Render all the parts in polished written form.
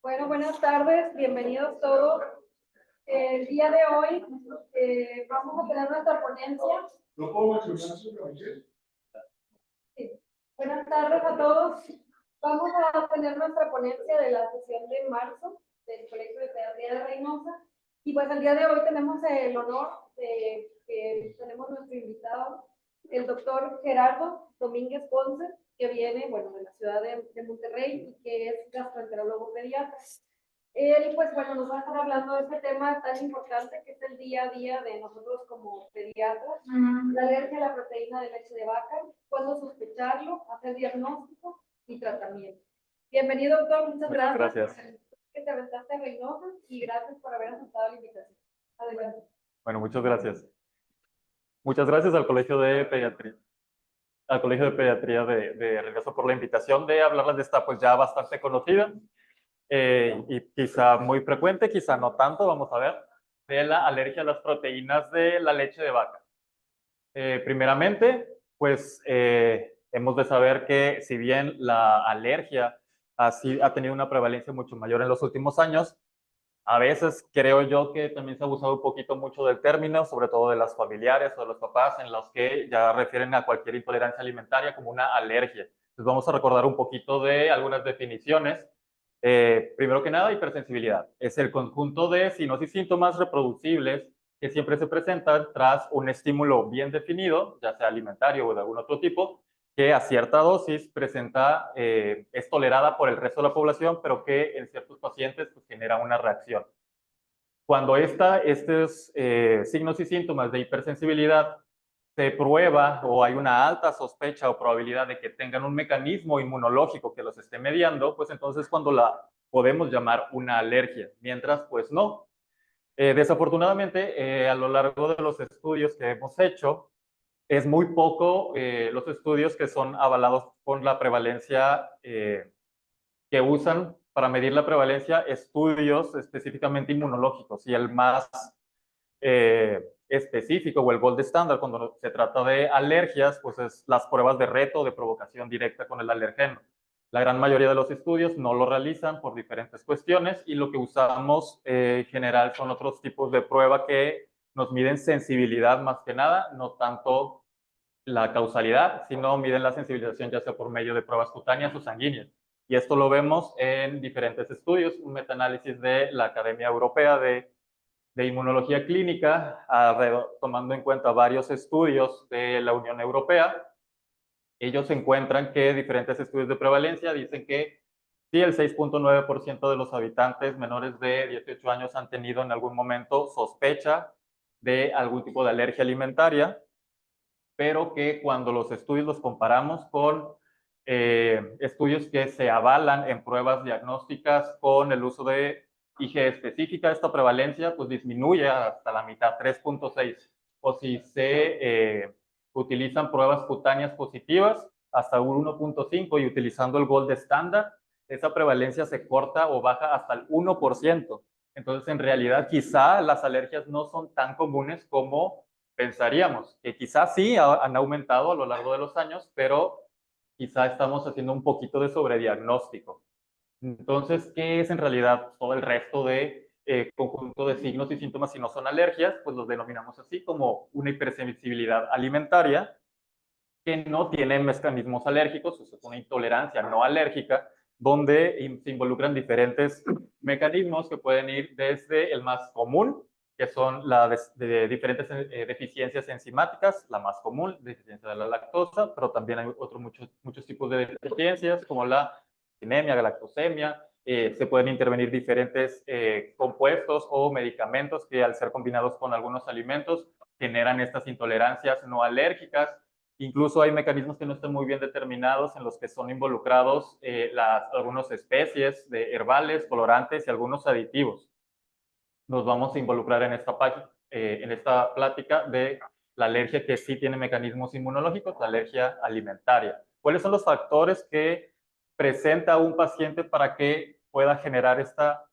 Bueno, buenas tardes, bienvenidos todos. El día de hoy vamos a tener nuestra ponencia. ¿No puedo mencionar su comité? Sí. Buenas tardes a todos. Vamos a tener nuestra ponencia de la sesión de marzo del Colegio de Pediatría de Reynosa. Y pues el día de hoy tenemos el honor de que tenemos nuestro invitado, el doctor Gerardo Domínguez Ponce, que viene, bueno, de la ciudad de Monterrey y que es gastroenterólogo pediatra. Él, pues bueno, nos va a estar hablando de este tema tan importante que es el día a día de nosotros como pediatras, la alergia a la proteína de leche de vaca, cuándo sospecharlo, hacer diagnóstico y tratamiento. Bienvenido, doctor, muchas gracias. Que te aventaste a Reynosa y gracias por haber aceptado la invitación. Adelante. Bueno, muchas gracias. Muchas gracias al Colegio de Pediatría de Reynosa por la invitación de hablarles de esta pues ya bastante conocida y quizá muy frecuente, quizá no tanto, vamos a ver, de la alergia a las proteínas de la leche de vaca. Primeramente, pues hemos de saber que si bien la alergia ha tenido una prevalencia mucho mayor en los últimos años, a veces creo yo que también se ha abusado un poquito mucho del término, sobre todo de las familiares o de los papás, en los que ya refieren a cualquier intolerancia alimentaria como una alergia. Entonces vamos a recordar un poquito de algunas definiciones. Primero que nada, hipersensibilidad. Es el conjunto de signos y síntomas reproducibles que siempre se presentan tras un estímulo bien definido, ya sea alimentario o de algún otro tipo, que a cierta dosis es tolerada por el resto de la población, pero que en ciertos pacientes pues, genera una reacción. Cuando estos signos y síntomas de hipersensibilidad se prueba o hay una alta sospecha o probabilidad de que tengan un mecanismo inmunológico que los esté mediando, pues entonces cuando la podemos llamar una alergia, mientras pues no. Desafortunadamente, a lo largo de los estudios que hemos hecho, es muy poco los estudios que son avalados con la prevalencia que usan para medir la prevalencia estudios específicamente inmunológicos y el más específico o el gold standard cuando se trata de alergias, pues es las pruebas de reto de provocación directa con el alergeno. La gran mayoría de los estudios no lo realizan por diferentes cuestiones y lo que usamos en general son otros tipos de prueba que nos miden sensibilidad más que nada, no tanto la causalidad, sino miden la sensibilización ya sea por medio de pruebas cutáneas o sanguíneas. Y esto lo vemos en diferentes estudios, un metaanálisis de la Academia Europea de Inmunología Clínica, tomando en cuenta varios estudios de la Unión Europea. Ellos encuentran que diferentes estudios de prevalencia dicen que sí, el 6.9% de los habitantes menores de 18 años han tenido en algún momento sospecha de algún tipo de alergia alimentaria, pero que cuando los estudios los comparamos con estudios que se avalan en pruebas diagnósticas con el uso de IG específica, esta prevalencia pues disminuye hasta la mitad, 3.6. O si se utilizan pruebas cutáneas positivas, hasta un 1.5 y utilizando el gold estándar, esa prevalencia se corta o baja hasta el 1%. Entonces, en realidad, quizá las alergias no son tan comunes como pensaríamos, que quizás sí han aumentado a lo largo de los años, pero quizá estamos haciendo un poquito de sobrediagnóstico. Entonces, ¿qué es en realidad todo el resto de conjunto de signos y síntomas si no son alergias? Pues los denominamos así como una hipersensibilidad alimentaria que no tiene mecanismos alérgicos, o sea, es una intolerancia no alérgica, donde se involucran diferentes mecanismos que pueden ir desde el más común, que son de diferentes deficiencias enzimáticas, la más común, deficiencia de la lactosa, pero también hay muchos tipos de deficiencias, como la anemia, galactosemia. Se pueden intervenir diferentes compuestos o medicamentos que al ser combinados con algunos alimentos generan estas intolerancias no alérgicas. Incluso hay mecanismos que no están muy bien determinados en los que son involucrados algunas especies de herbales, colorantes y algunos aditivos. Nos vamos a involucrar en esta plática de la alergia que sí tiene mecanismos inmunológicos, la alergia alimentaria. ¿Cuáles son los factores que presenta un paciente para que pueda generar esta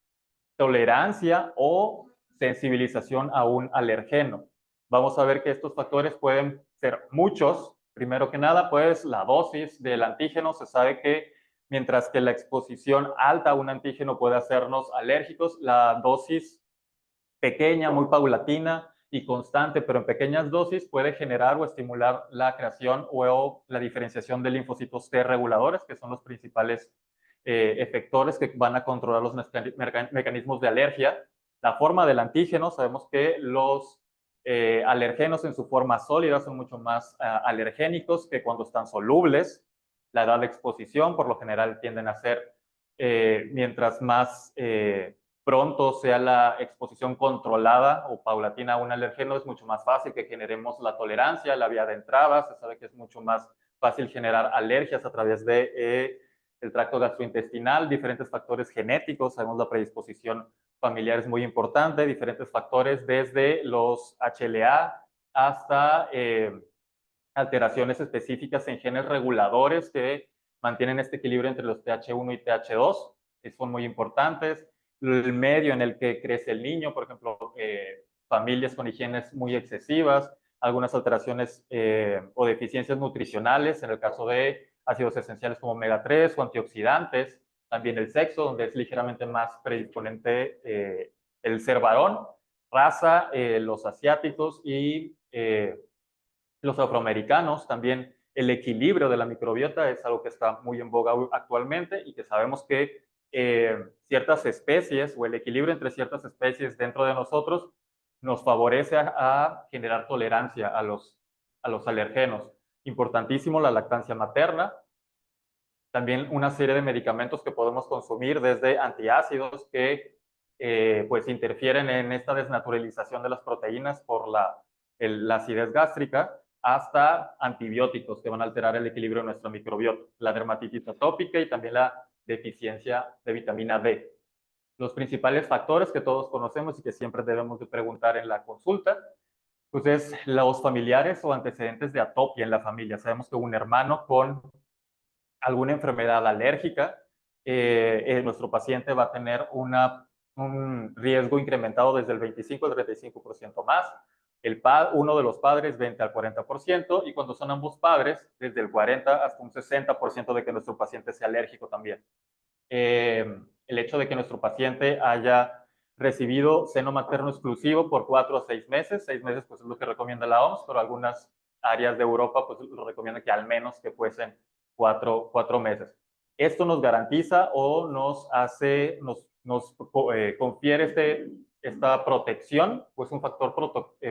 tolerancia o sensibilización a un alergeno? Vamos a ver que estos factores pueden ser muchos. Primero que nada, pues la dosis del antígeno se sabe que mientras que la exposición alta a un antígeno puede hacernos alérgicos, la dosis pequeña, muy paulatina y constante, pero en pequeñas dosis, puede generar o estimular la creación o la diferenciación de linfocitos T reguladores, que son los principales efectores que van a controlar los mecanismos de alergia. La forma del antígeno, sabemos que los alergenos en su forma sólida son mucho más alergénicos que cuando están solubles. La edad de exposición, por lo general, tienden a ser, mientras más pronto sea la exposición controlada o paulatina a un alergeno, es mucho más fácil que generemos la tolerancia, la vía de entrada. Se sabe que es mucho más fácil generar alergias a través de el tracto gastrointestinal, diferentes factores genéticos, sabemos la predisposición familiar es muy importante, diferentes factores desde los HLA hasta alteraciones específicas en genes reguladores que mantienen este equilibrio entre los TH1 y TH2, son muy importantes. El medio en el que crece el niño, por ejemplo, familias con higienes muy excesivas, algunas alteraciones o deficiencias nutricionales, en el caso de ácidos esenciales como omega 3 o antioxidantes, también el sexo, donde es ligeramente más predisponente el ser varón, raza, los asiáticos y los afroamericanos. También el equilibrio de la microbiota es algo que está muy en boga actualmente y que sabemos que ciertas especies o el equilibrio entre ciertas especies dentro de nosotros nos favorece a generar tolerancia a los alergenos. Importantísimo la lactancia materna. También una serie de medicamentos que podemos consumir, desde antiácidos que pues interfieren en esta desnaturalización de las proteínas por la acidez gástrica, hasta antibióticos que van a alterar el equilibrio de nuestra microbiota, la dermatitis atópica y también la deficiencia de vitamina D. Los principales factores que todos conocemos y que siempre debemos de preguntar en la consulta, pues es los familiares o antecedentes de atopia en la familia. Sabemos que un hermano con alguna enfermedad alérgica, nuestro paciente va a tener un riesgo incrementado desde el 25 al 35% más. Uno de los padres 20 al 40%, y cuando son ambos padres, desde el 40 hasta un 60% de que nuestro paciente sea alérgico también. El hecho de que nuestro paciente haya recibido seno materno exclusivo por 4 a 6 meses, 6 meses pues es lo que recomienda la OMS, pero algunas áreas de Europa pues lo recomiendan que al menos que fuesen 4 meses. Esto nos garantiza o nos confiere esta protección, pues un factor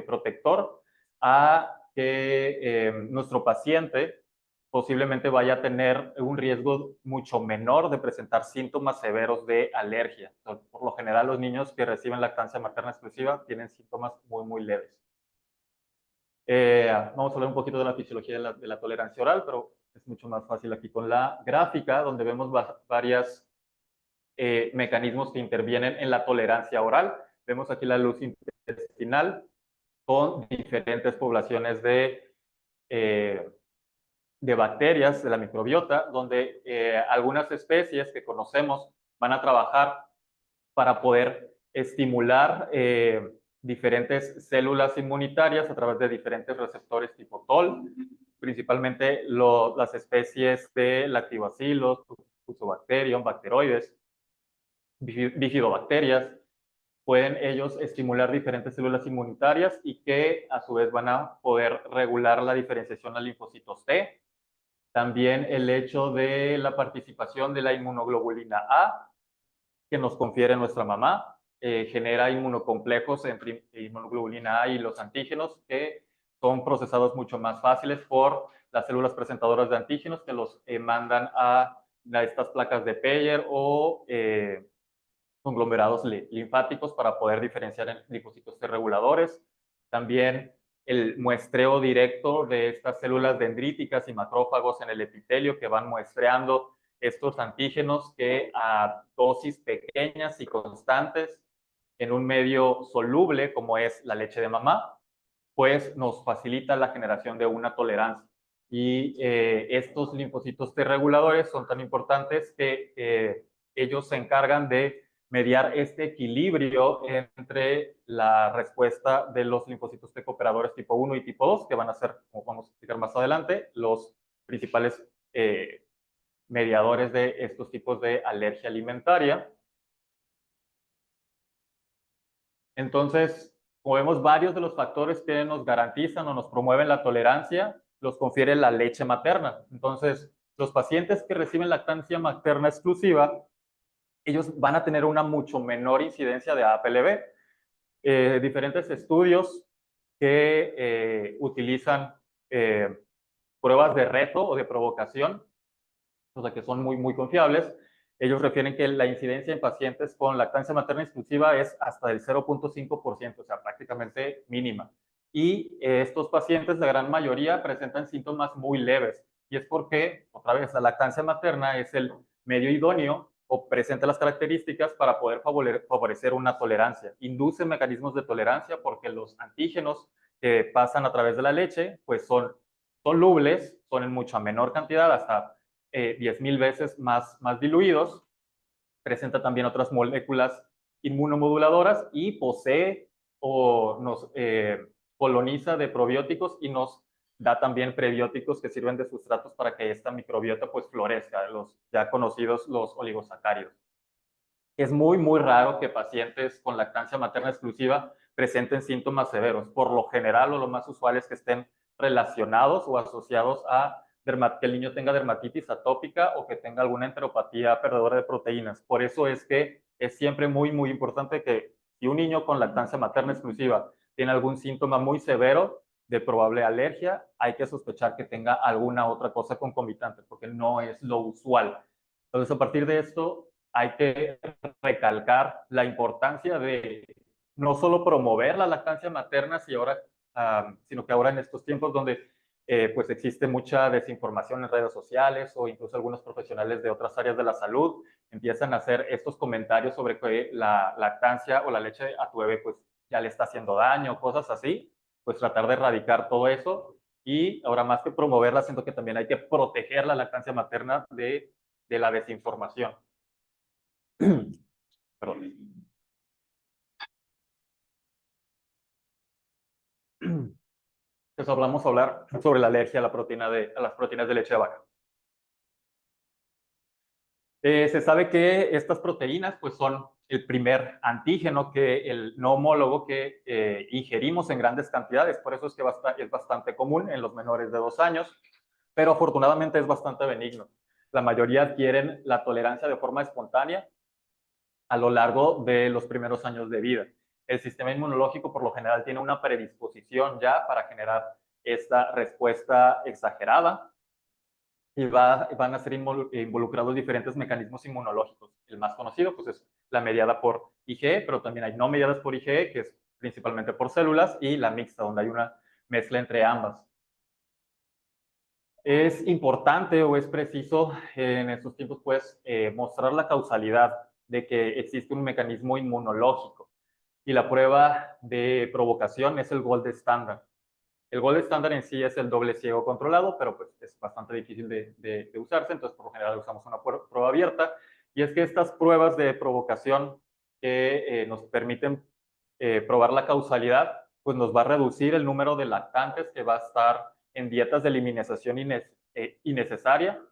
protector a que nuestro paciente posiblemente vaya a tener un riesgo mucho menor de presentar síntomas severos de alergia. Entonces, por lo general, los niños que reciben lactancia materna exclusiva tienen síntomas muy, muy leves. Vamos a hablar un poquito de la fisiología de la tolerancia oral, pero es mucho más fácil aquí con la gráfica, donde vemos varios mecanismos que intervienen en la tolerancia oral. Vemos aquí la luz intestinal con diferentes poblaciones de bacterias de la microbiota, donde algunas especies que conocemos van a trabajar para poder estimular diferentes células inmunitarias a través de diferentes receptores tipo TOL, principalmente las especies de lactobacillus, fusobacterium, bacteroides, bifidobacterias. Pueden ellos estimular diferentes células inmunitarias y que a su vez van a poder regular la diferenciación a linfocitos T. También el hecho de la participación de la inmunoglobulina A, que nos confiere nuestra mamá, genera inmunocomplejos entre inmunoglobulina A y los antígenos, que son procesados mucho más fáciles por las células presentadoras de antígenos, que los mandan a estas placas de Peyer o conglomerados linfáticos para poder diferenciar en linfocitos T reguladores. También el muestreo directo de estas células dendríticas y macrófagos en el epitelio, que van muestreando estos antígenos que a dosis pequeñas y constantes en un medio soluble como es la leche de mamá, pues nos facilita la generación de una tolerancia. Y estos linfocitos T reguladores son tan importantes que ellos se encargan de mediar este equilibrio entre la respuesta de los linfocitos T cooperadores tipo 1 y tipo 2, que van a ser, como vamos a explicar más adelante, los principales mediadores de estos tipos de alergia alimentaria. Entonces, como vemos, varios de los factores que nos garantizan o nos promueven la tolerancia los confiere la leche materna. Entonces, los pacientes que reciben lactancia materna exclusiva, ellos van a tener una mucho menor incidencia de APLB. Diferentes estudios que utilizan pruebas de reto o de provocación, o sea, que son muy confiables. Ellos refieren que la incidencia en pacientes con lactancia materna exclusiva es hasta del 0.5%, o sea, prácticamente mínima. Y estos pacientes, la gran mayoría, presentan síntomas muy leves. Y es porque, otra vez, la lactancia materna es el medio idóneo o presenta las características para poder favorecer una tolerancia. Induce mecanismos de tolerancia porque los antígenos que pasan a través de la leche, pues son solubles, son en mucha menor cantidad, hasta 10,000 veces más diluidos. Presenta también otras moléculas inmunomoduladoras y posee o nos coloniza de probióticos y nos da también prebióticos que sirven de sustratos para que esta microbiota pues florezca, los ya conocidos los oligosacáridos. Es muy raro que pacientes con lactancia materna exclusiva presenten síntomas severos. Por lo general, o lo más usual es que estén relacionados o asociados a que el niño tenga dermatitis atópica o que tenga alguna enteropatía perdedora de proteínas. Por eso es que es siempre muy importante que si un niño con lactancia materna exclusiva tiene algún síntoma muy severo de probable alergia, hay que sospechar que tenga alguna otra cosa concomitante, porque no es lo usual. Entonces, a partir de esto, hay que recalcar la importancia de no solo promover la lactancia materna, sino que ahora en estos tiempos donde pues existe mucha desinformación en redes sociales o incluso algunos profesionales de otras áreas de la salud empiezan a hacer estos comentarios sobre que la lactancia o la leche a tu bebé pues ya le está haciendo daño, cosas así, pues tratar de erradicar todo eso y ahora más que promoverla, siento que también hay que proteger la lactancia materna de la desinformación. Perdón. Entonces vamos a hablar sobre la alergia a las proteínas de leche de vaca. Se sabe que estas proteínas pues, son el primer antígeno, el no homólogo que ingerimos en grandes cantidades. Por eso es que es bastante común en los menores de 2 años, pero afortunadamente es bastante benigno. La mayoría adquieren la tolerancia de forma espontánea a lo largo de los primeros años de vida. El sistema inmunológico por lo general tiene una predisposición ya para generar esta respuesta exagerada y van a ser involucrados diferentes mecanismos inmunológicos. El más conocido pues, es la mediada por IgE, pero también hay no mediadas por IgE, que es principalmente por células, y la mixta, donde hay una mezcla entre ambas. Es importante o es preciso en estos tiempos pues, mostrar la causalidad de que existe un mecanismo inmunológico y la prueba de provocación es el gold estándar. El gold estándar en sí es el doble ciego controlado, pero pues es bastante difícil de usarse, entonces por lo general usamos una prueba abierta. Y es que estas pruebas de provocación que nos permiten probar la causalidad, pues nos va a reducir el número de lactantes que va a estar en dietas de eliminación innecesaria,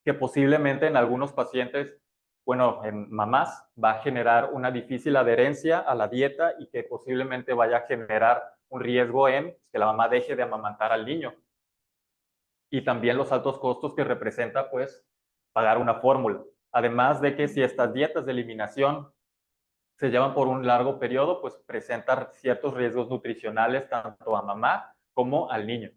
que posiblemente en algunos pacientes, bueno, en mamás, va a generar una difícil adherencia a la dieta y que posiblemente vaya a generar un riesgo en que la mamá deje de amamantar al niño. Y también los altos costos que representa, pues, pagar una fórmula. Además de que si estas dietas de eliminación se llevan por un largo periodo, pues presenta ciertos riesgos nutricionales tanto a mamá como al niño.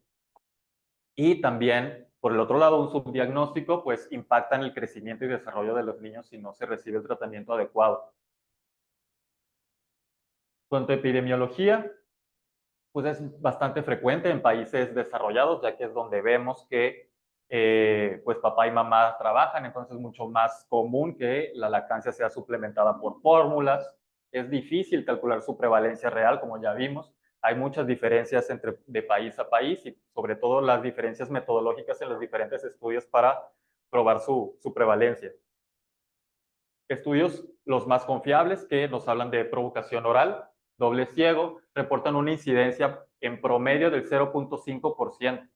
Y también, por el otro lado, un subdiagnóstico, pues impacta en el crecimiento y desarrollo de los niños si no se recibe el tratamiento adecuado. Cuanto a epidemiología, pues es bastante frecuente en países desarrollados, ya que es donde vemos que pues papá y mamá trabajan, entonces es mucho más común que la lactancia sea suplementada por fórmulas. Es difícil calcular su prevalencia real, como ya vimos. Hay muchas diferencias de país a país y sobre todo las diferencias metodológicas en los diferentes estudios para probar su prevalencia. Estudios los más confiables que nos hablan de provocación oral, doble ciego, reportan una incidencia en promedio del 0.5%.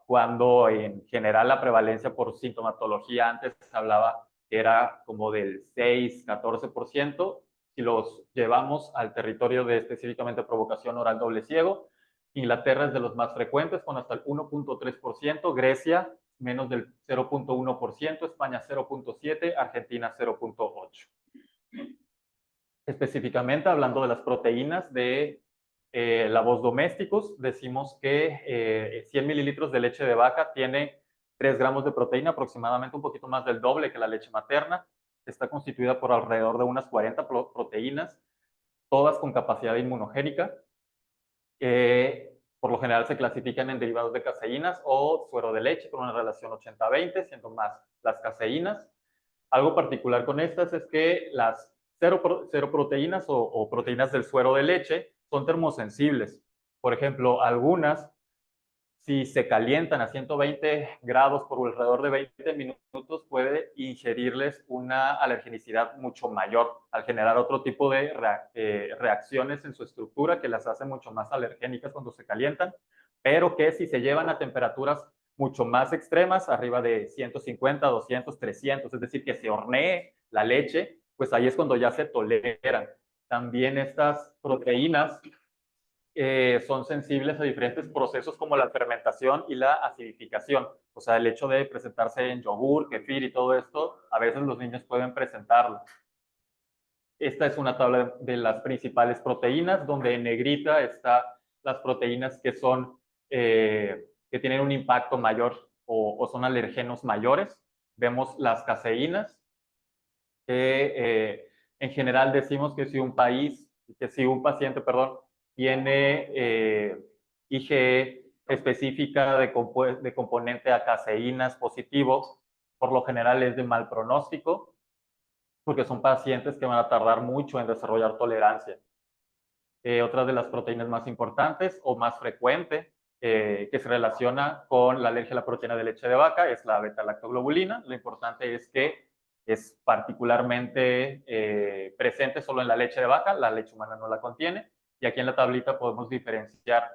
cuando en general la prevalencia por sintomatología antes se hablaba que era como del 6-14%. Si los llevamos al territorio de específicamente provocación oral doble ciego, Inglaterra es de los más frecuentes, con hasta el 1.3%, Grecia menos del 0.1%, España 0.7%, Argentina 0.8%. Específicamente hablando de las proteínas de la voz domésticos, decimos que 100 mililitros de leche de vaca tiene 3 gramos de proteína, aproximadamente un poquito más del doble que la leche materna. Está constituida por alrededor de unas 40 proteínas, todas con capacidad inmunogénica. Por lo general se clasifican en derivados de caseínas o suero de leche con una relación 80-20, siendo más las caseínas. Algo particular con estas es que las cero proteínas o proteínas del suero de leche son termosensibles. Por ejemplo, algunas, si se calientan a 120 grados por alrededor de 20 minutos, puede ingerirles una alergenicidad mucho mayor al generar otro tipo de reacciones en su estructura que las hace mucho más alergénicas cuando se calientan, pero que si se llevan a temperaturas mucho más extremas, arriba de 150, 200, 300, es decir, que se hornee la leche, pues ahí es cuando ya se toleran. También estas proteínas son sensibles a diferentes procesos como la fermentación y la acidificación. O sea, el hecho de presentarse en yogur, kefir y todo esto, a veces los niños pueden presentarlo. Esta es una tabla de las principales proteínas, donde en negrita están las proteínas que son, que tienen un impacto mayor o son alergenos mayores. Vemos las caseínas, que en general decimos que si un paciente, perdón, tiene IgE específica de componente a caseínas positivo, por lo general es de mal pronóstico, porque son pacientes que van a tardar mucho en desarrollar tolerancia. Otra de las proteínas más importantes o más frecuente que se relaciona con la alergia a la proteína de leche de vaca es la beta-lactoglobulina. Lo importante es que es particularmente presente solo en la leche de vaca, la leche humana no la contiene, y aquí en la tablita podemos diferenciar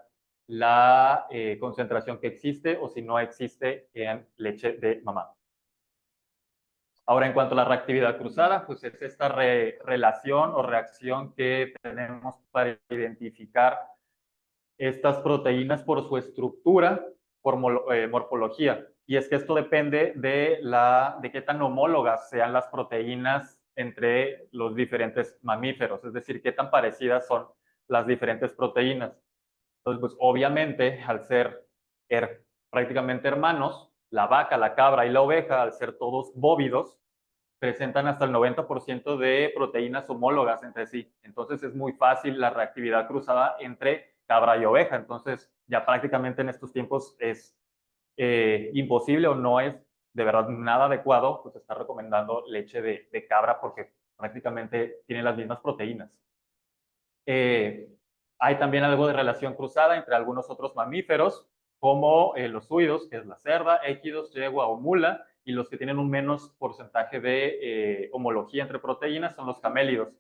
la concentración que existe o si no existe en leche de mamá. Ahora, en cuanto a la reactividad cruzada, pues es esta relación o reacción que tenemos para identificar estas proteínas por su estructura, por morfología. Y es que esto depende de qué tan homólogas sean las proteínas entre los diferentes mamíferos, es decir, qué tan parecidas son las diferentes proteínas. Entonces, pues obviamente, al ser prácticamente hermanos, la vaca, la cabra y la oveja, al ser todos bóvidos, presentan hasta el 90% de proteínas homólogas entre sí. Entonces es muy fácil la reactividad cruzada entre cabra y oveja. Entonces ya prácticamente en estos tiempos es imposible o no es de verdad nada adecuado, pues estar recomendando leche de cabra porque prácticamente tiene las mismas proteínas. Hay también algo de relación cruzada entre algunos otros mamíferos, como los suidos, que es la cerda, équidos, yegua o mula, y los que tienen un menos porcentaje de homología entre proteínas son los camélidos.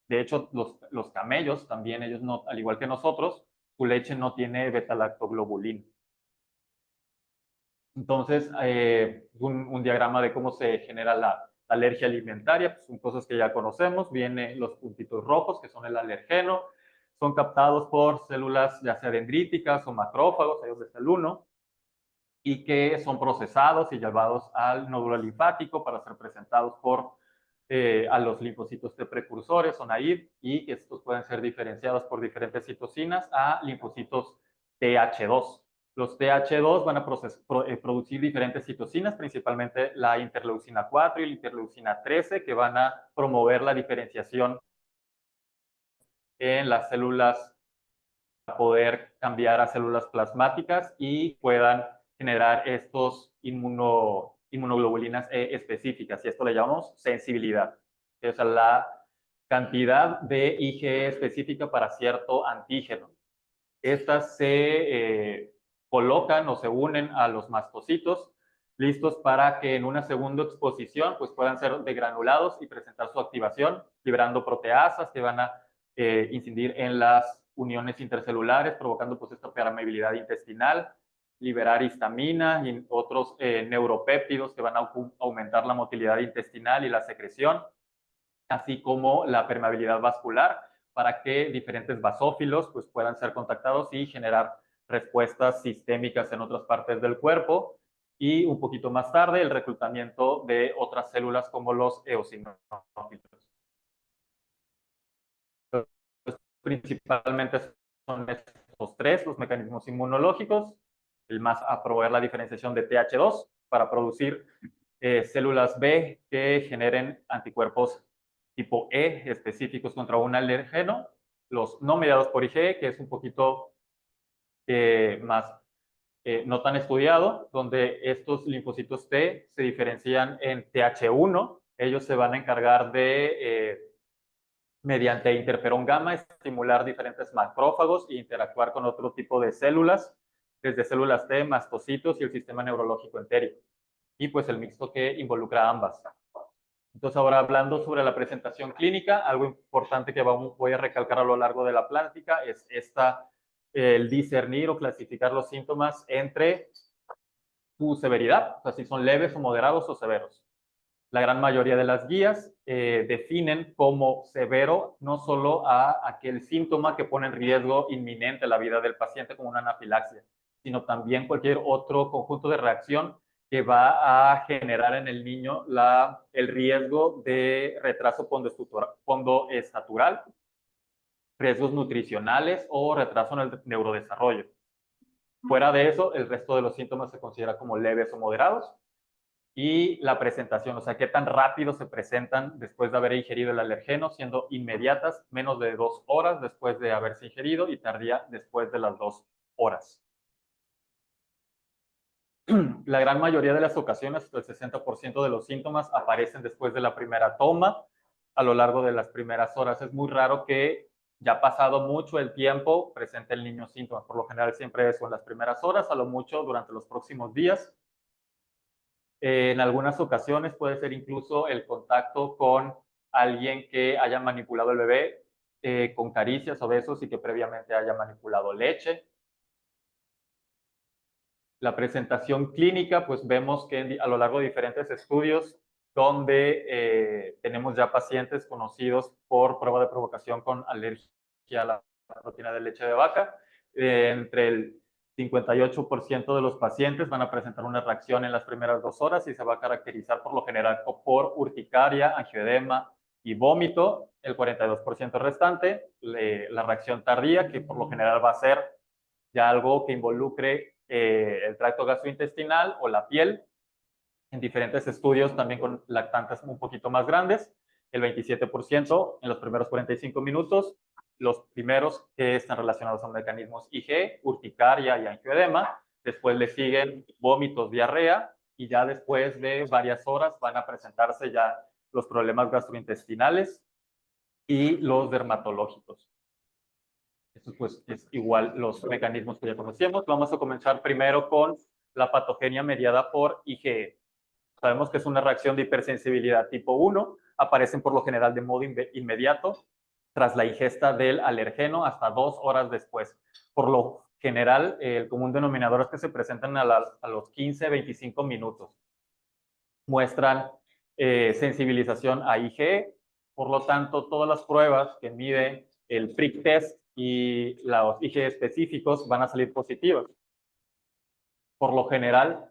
De hecho, los camellos también, ellos no, al igual que nosotros, su leche no tiene beta-lactoglobulina. Entonces, un diagrama de cómo se genera la alergia alimentaria, pues son cosas que ya conocemos. Vienen los puntitos rojos, que son el alergeno, son captados por células ya sea dendríticas o macrófagos, ellos desde el 1, y que son procesados y llevados al nódulo linfático para ser presentados a los linfocitos T precursores o naive, y que estos pueden ser diferenciados por diferentes citocinas a linfocitos TH2. Los TH2 van a producir diferentes citocinas, principalmente la interleucina 4 y la interleucina 13, que van a promover la diferenciación en las células para poder cambiar a células plasmáticas y puedan generar estos inmunoglobulinas específicas, y esto le llamamos sensibilidad. O sea, la cantidad de IgE específica para cierto antígeno. Estas se colocan o se unen a los mastocitos, listos para que en una segunda exposición pues puedan ser degranulados y presentar su activación, liberando proteasas que van a incidir en las uniones intercelulares, provocando pues esta permeabilidad intestinal liberar histamina y otros neuropéptidos que van a aumentar la motilidad intestinal y la secreción, así como la permeabilidad vascular, para que diferentes basófilos pues, puedan ser contactados y generar respuestas sistémicas en otras partes del cuerpo. Y un poquito más tarde, el reclutamiento de otras células como los eosinófilos. Principalmente son estos tres los mecanismos inmunológicos, el más a promover la diferenciación de TH2 para producir células B que generen anticuerpos tipo E específicos contra un alergeno, los no mediados por IgE, que es un poquito más no tan estudiado, donde estos linfocitos T se diferencian en TH1, ellos se van a encargar de mediante interferón gamma, estimular diferentes macrófagos e interactuar con otro tipo de células, desde células T, mastocitos y el sistema neurológico entérico. Y pues el mixto que involucra ambas. Entonces, ahora hablando sobre la presentación clínica, algo importante que voy a recalcar a lo largo de la plática es el discernir o clasificar los síntomas entre su severidad, o sea, si son leves o moderados o severos. La gran mayoría de las guías definen como severo no solo a aquel síntoma que pone en riesgo inminente la vida del paciente como una anafilaxia, sino también cualquier otro conjunto de reacción que va a generar en el niño el riesgo de retraso pondoestatural, riesgos nutricionales o retraso en el neurodesarrollo. Fuera de eso, el resto de los síntomas se considera como leves o moderados. Y la presentación, o sea, qué tan rápido se presentan después de haber ingerido el alergeno, siendo inmediatas, menos de 2 horas después de haberse ingerido y tardía después de las 2 horas. La gran mayoría de las ocasiones, el 60% de los síntomas aparecen después de la primera toma, a lo largo de las primeras horas. Es muy raro que ya pasado mucho el tiempo presente el niño síntomas. Por lo general siempre es en las primeras horas, a lo mucho durante los próximos días. En algunas ocasiones puede ser incluso el contacto con alguien que haya manipulado el bebé con caricias o besos y que previamente haya manipulado leche. La presentación clínica, pues vemos que a lo largo de diferentes estudios donde tenemos ya pacientes conocidos por prueba de provocación con alergia a la proteína de leche de vaca, entre el 58% de los pacientes van a presentar una reacción en las primeras 2 horas y se va a caracterizar por lo general por urticaria, angioedema y vómito. El 42% restante, la reacción tardía, que por lo general va a ser ya algo que involucre el tracto gastrointestinal o la piel. En diferentes estudios, también con lactantes un poquito más grandes, el 27% en los primeros 45 minutos, los primeros que están relacionados a mecanismos IgE, urticaria y angioedema, después le siguen vómitos, diarrea, y ya después de varias horas van a presentarse ya los problemas gastrointestinales y los dermatológicos. Estos pues es igual los mecanismos que ya conocíamos. Vamos a comenzar primero con la patogenia mediada por IgE. Sabemos que es una reacción de hipersensibilidad tipo 1, aparecen por lo general de modo inmediato tras la ingesta del alergeno hasta 2 horas después. Por lo general, el común denominador es que se presentan a los 15-25 minutos. Muestran sensibilización a IgE, por lo tanto, todas las pruebas que mide el prick test y los IgE específicos van a salir positivas. Por lo general,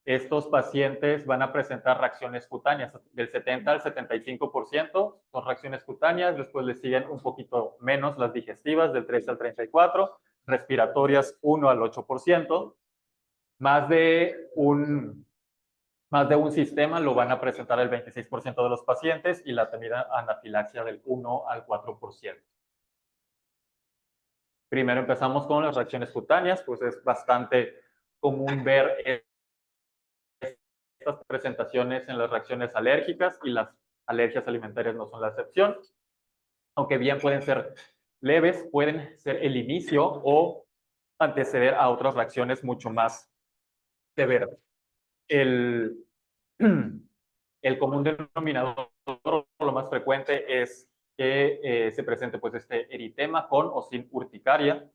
estos pacientes van a presentar reacciones cutáneas, del 70 al 75% son reacciones cutáneas, después le siguen un poquito menos las digestivas, del 3 al 34%, respiratorias 1 al 8%, más de un sistema lo van a presentar el 26% de los pacientes y la temida anafilaxia del 1 al 4%. Primero empezamos con las reacciones cutáneas, pues es bastante común ver estas presentaciones en las reacciones alérgicas y las alergias alimentarias no son la excepción. Aunque bien pueden ser leves, pueden ser el inicio o anteceder a otras reacciones mucho más severas. El común denominador, lo más frecuente, es que se presente pues este eritema con o sin urticaria.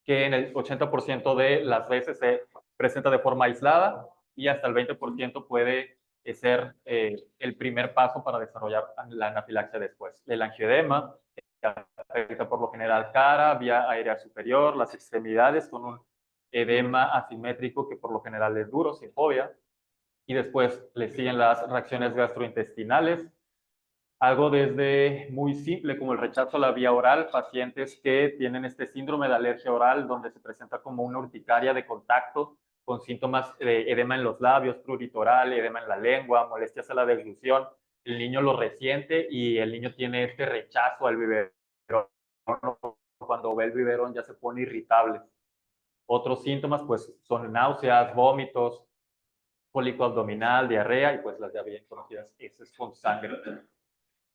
que en el 80% de las veces se presenta de forma aislada y hasta el 20% puede ser el primer paso para desarrollar la anafilaxia después. El angioedema afecta por lo general cara, vía aérea superior, las extremidades con un edema asimétrico que por lo general es duro, sin fobia, y después le siguen las reacciones gastrointestinales, algo desde muy simple como el rechazo a la vía oral, pacientes que tienen este síndrome de alergia oral donde se presenta como una urticaria de contacto con síntomas de edema en los labios, prurito oral, edema en la lengua, molestias a la deglución. El niño lo resiente y el niño tiene este rechazo al biberón. Cuando ve el biberón ya se pone irritable. Otros síntomas pues son náuseas, vómitos, cólico abdominal, diarrea y pues las ya bien conocidas heces con sangre.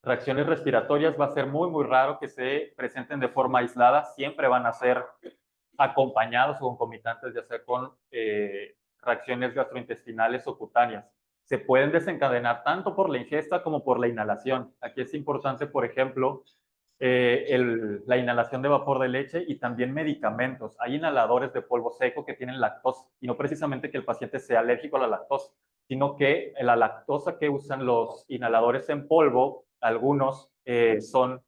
Reacciones respiratorias va a ser muy raro que se presenten de forma aislada, siempre van a ser acompañados o concomitantes ya sea con reacciones gastrointestinales o cutáneas. Se pueden desencadenar tanto por la ingesta como por la inhalación. Aquí es importante, por ejemplo, la inhalación de vapor de leche y también medicamentos. Hay inhaladores de polvo seco que tienen lactosa y no precisamente que el paciente sea alérgico a la lactosa, sino que la lactosa que usan los inhaladores en polvo, algunos son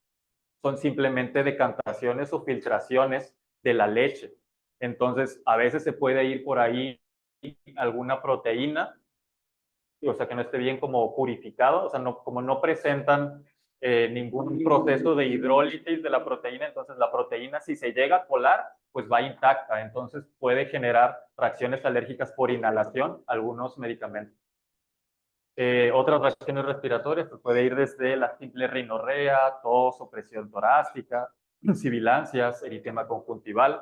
simplemente decantaciones o filtraciones de la leche. Entonces, a veces se puede ir por ahí alguna proteína, o sea, que no esté bien como purificado, o sea, no, como no presentan ningún proceso de hidrólisis de la proteína, entonces la proteína si se llega a colar, pues va intacta, entonces puede generar reacciones alérgicas por inhalación, algunos medicamentos. Otras reacciones respiratorias pues puede ir desde la simple rinorrea, tos o presión torácica, sibilancias, eritema conjuntival,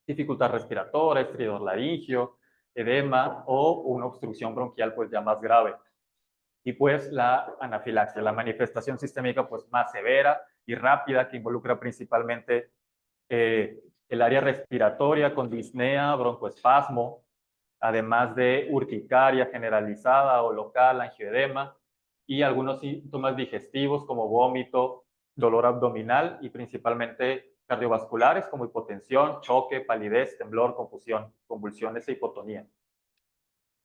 dificultad respiratoria, estridor laringio, edema o una obstrucción bronquial pues ya más grave. Y pues la anafilaxia, la manifestación sistémica pues más severa y rápida que involucra principalmente el área respiratoria con disnea, broncoespasmo, además de urticaria generalizada o local, angioedema y algunos síntomas digestivos como vómito, dolor abdominal y principalmente cardiovasculares como hipotensión, choque, palidez, temblor, confusión, convulsiones e hipotonía.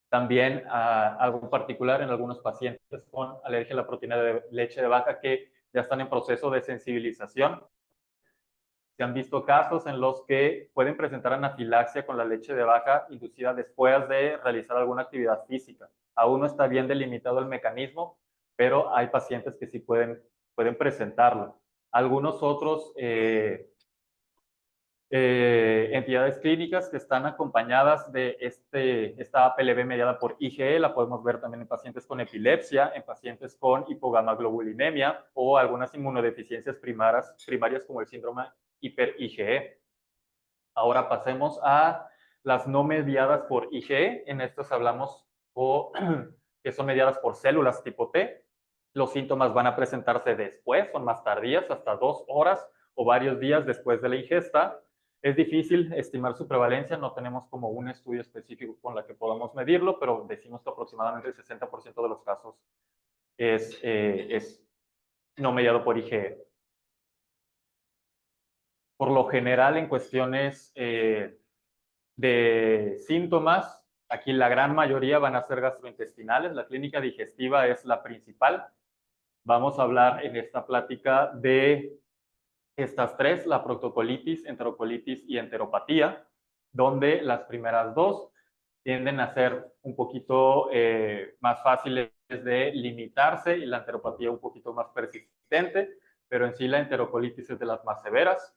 También algo particular en algunos pacientes con alergia a la proteína de leche de vaca que ya están en proceso de sensibilización. Se han visto casos en los que pueden presentar anafilaxia con la leche de vaca inducida después de realizar alguna actividad física. Aún no está bien delimitado el mecanismo, pero hay pacientes que sí pueden presentarlo. Algunos otros entidades clínicas que están acompañadas de esta APLB mediada por IgE, la podemos ver también en pacientes con epilepsia, en pacientes con hipogamaglobulinemia o algunas inmunodeficiencias primarias como el síndrome hiper-IgE. Ahora pasemos a las no mediadas por IgE. En estas hablamos que son mediadas por células tipo T. Los síntomas van a presentarse después, son más tardías, hasta 2 horas o varios días después de la ingesta. Es difícil estimar su prevalencia, no tenemos como un estudio específico con la que podamos medirlo, pero decimos que aproximadamente el 60% de los casos es no mediado por IgE. Por lo general, en cuestiones de síntomas, aquí la gran mayoría van a ser gastrointestinales, la clínica digestiva es la principal. Vamos a hablar en esta plática de estas tres, la proctocolitis, enterocolitis y enteropatía, donde las primeras dos tienden a ser un poquito más fáciles de limitarse y la enteropatía un poquito más persistente, pero en sí la enterocolitis es de las más severas.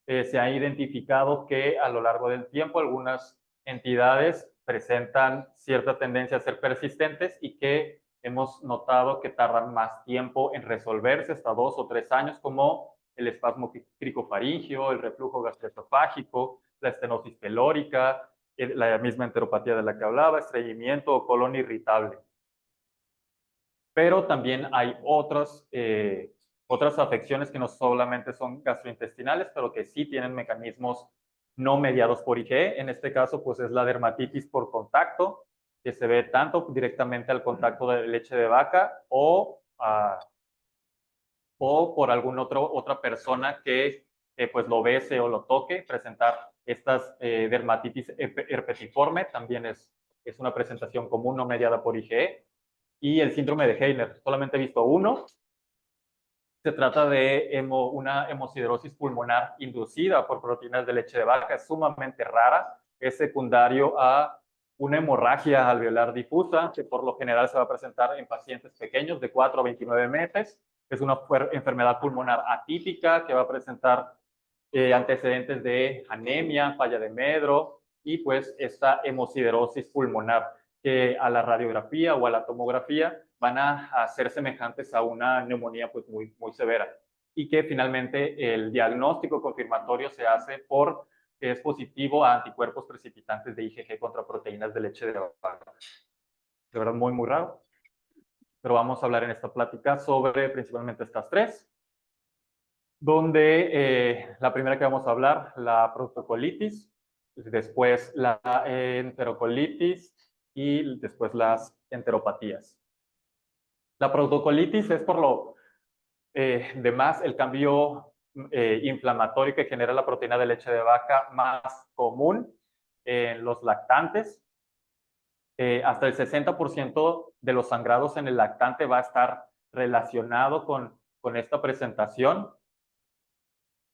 Se ha identificado que a lo largo del tiempo algunas entidades presentan cierta tendencia a ser persistentes y que hemos notado que tardan más tiempo en resolverse, hasta 2 o 3 años, como el espasmo cricofaringio, el reflujo gastroesofágico, la estenosis pelórica, la misma enteropatía de la que hablaba, estreñimiento o colon irritable. Pero también hay otras afecciones que no solamente son gastrointestinales, pero que sí tienen mecanismos no mediados por IgE. En este caso, pues es la dermatitis por contacto, que se ve tanto directamente al contacto de leche de vaca o por alguna otra persona que pues lo bese o lo toque, presentar Estas dermatitis herpetiforme también es una presentación común no mediada por IgE. Y el síndrome de Heiner, solamente he visto uno. Se trata de una hemosiderosis pulmonar inducida por proteínas de leche de vaca. Es sumamente rara. Es secundario a una hemorragia alveolar difusa, que por lo general se va a presentar en pacientes pequeños de 4 a 29 meses. Es una enfermedad pulmonar atípica que va a presentar antecedentes de anemia, falla de Medro y pues esta hemosiderosis pulmonar que a la radiografía o a la tomografía van a ser semejantes a una neumonía pues muy severa y que finalmente el diagnóstico confirmatorio se hace por que es positivo a anticuerpos precipitantes de IgG contra proteínas de leche de vaca. De verdad muy raro. Pero vamos a hablar en esta plática sobre principalmente estas tres, donde la primera que vamos a hablar, la protocolitis, después la enterocolitis y después las enteropatías. La protocolitis es por lo demás el cambio inflamatorio que genera la proteína de leche de vaca más común en los lactantes. Hasta el 60% de los sangrados en el lactante va a estar relacionado con esta presentación.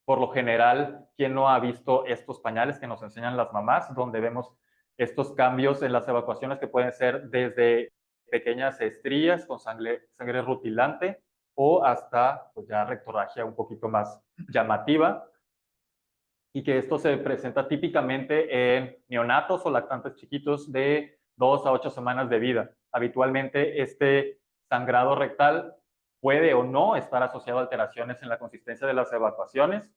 Por lo general, ¿quién no ha visto estos pañales que nos enseñan las mamás, donde vemos estos cambios en las evacuaciones que pueden ser desde pequeñas estrías con sangre rutilante o hasta pues ya rectorragia un poquito más llamativa? Y que esto se presenta típicamente en neonatos o lactantes chiquitos de 2 a 8 semanas de vida. Habitualmente este sangrado rectal puede o no estar asociado a alteraciones en la consistencia de las evacuaciones.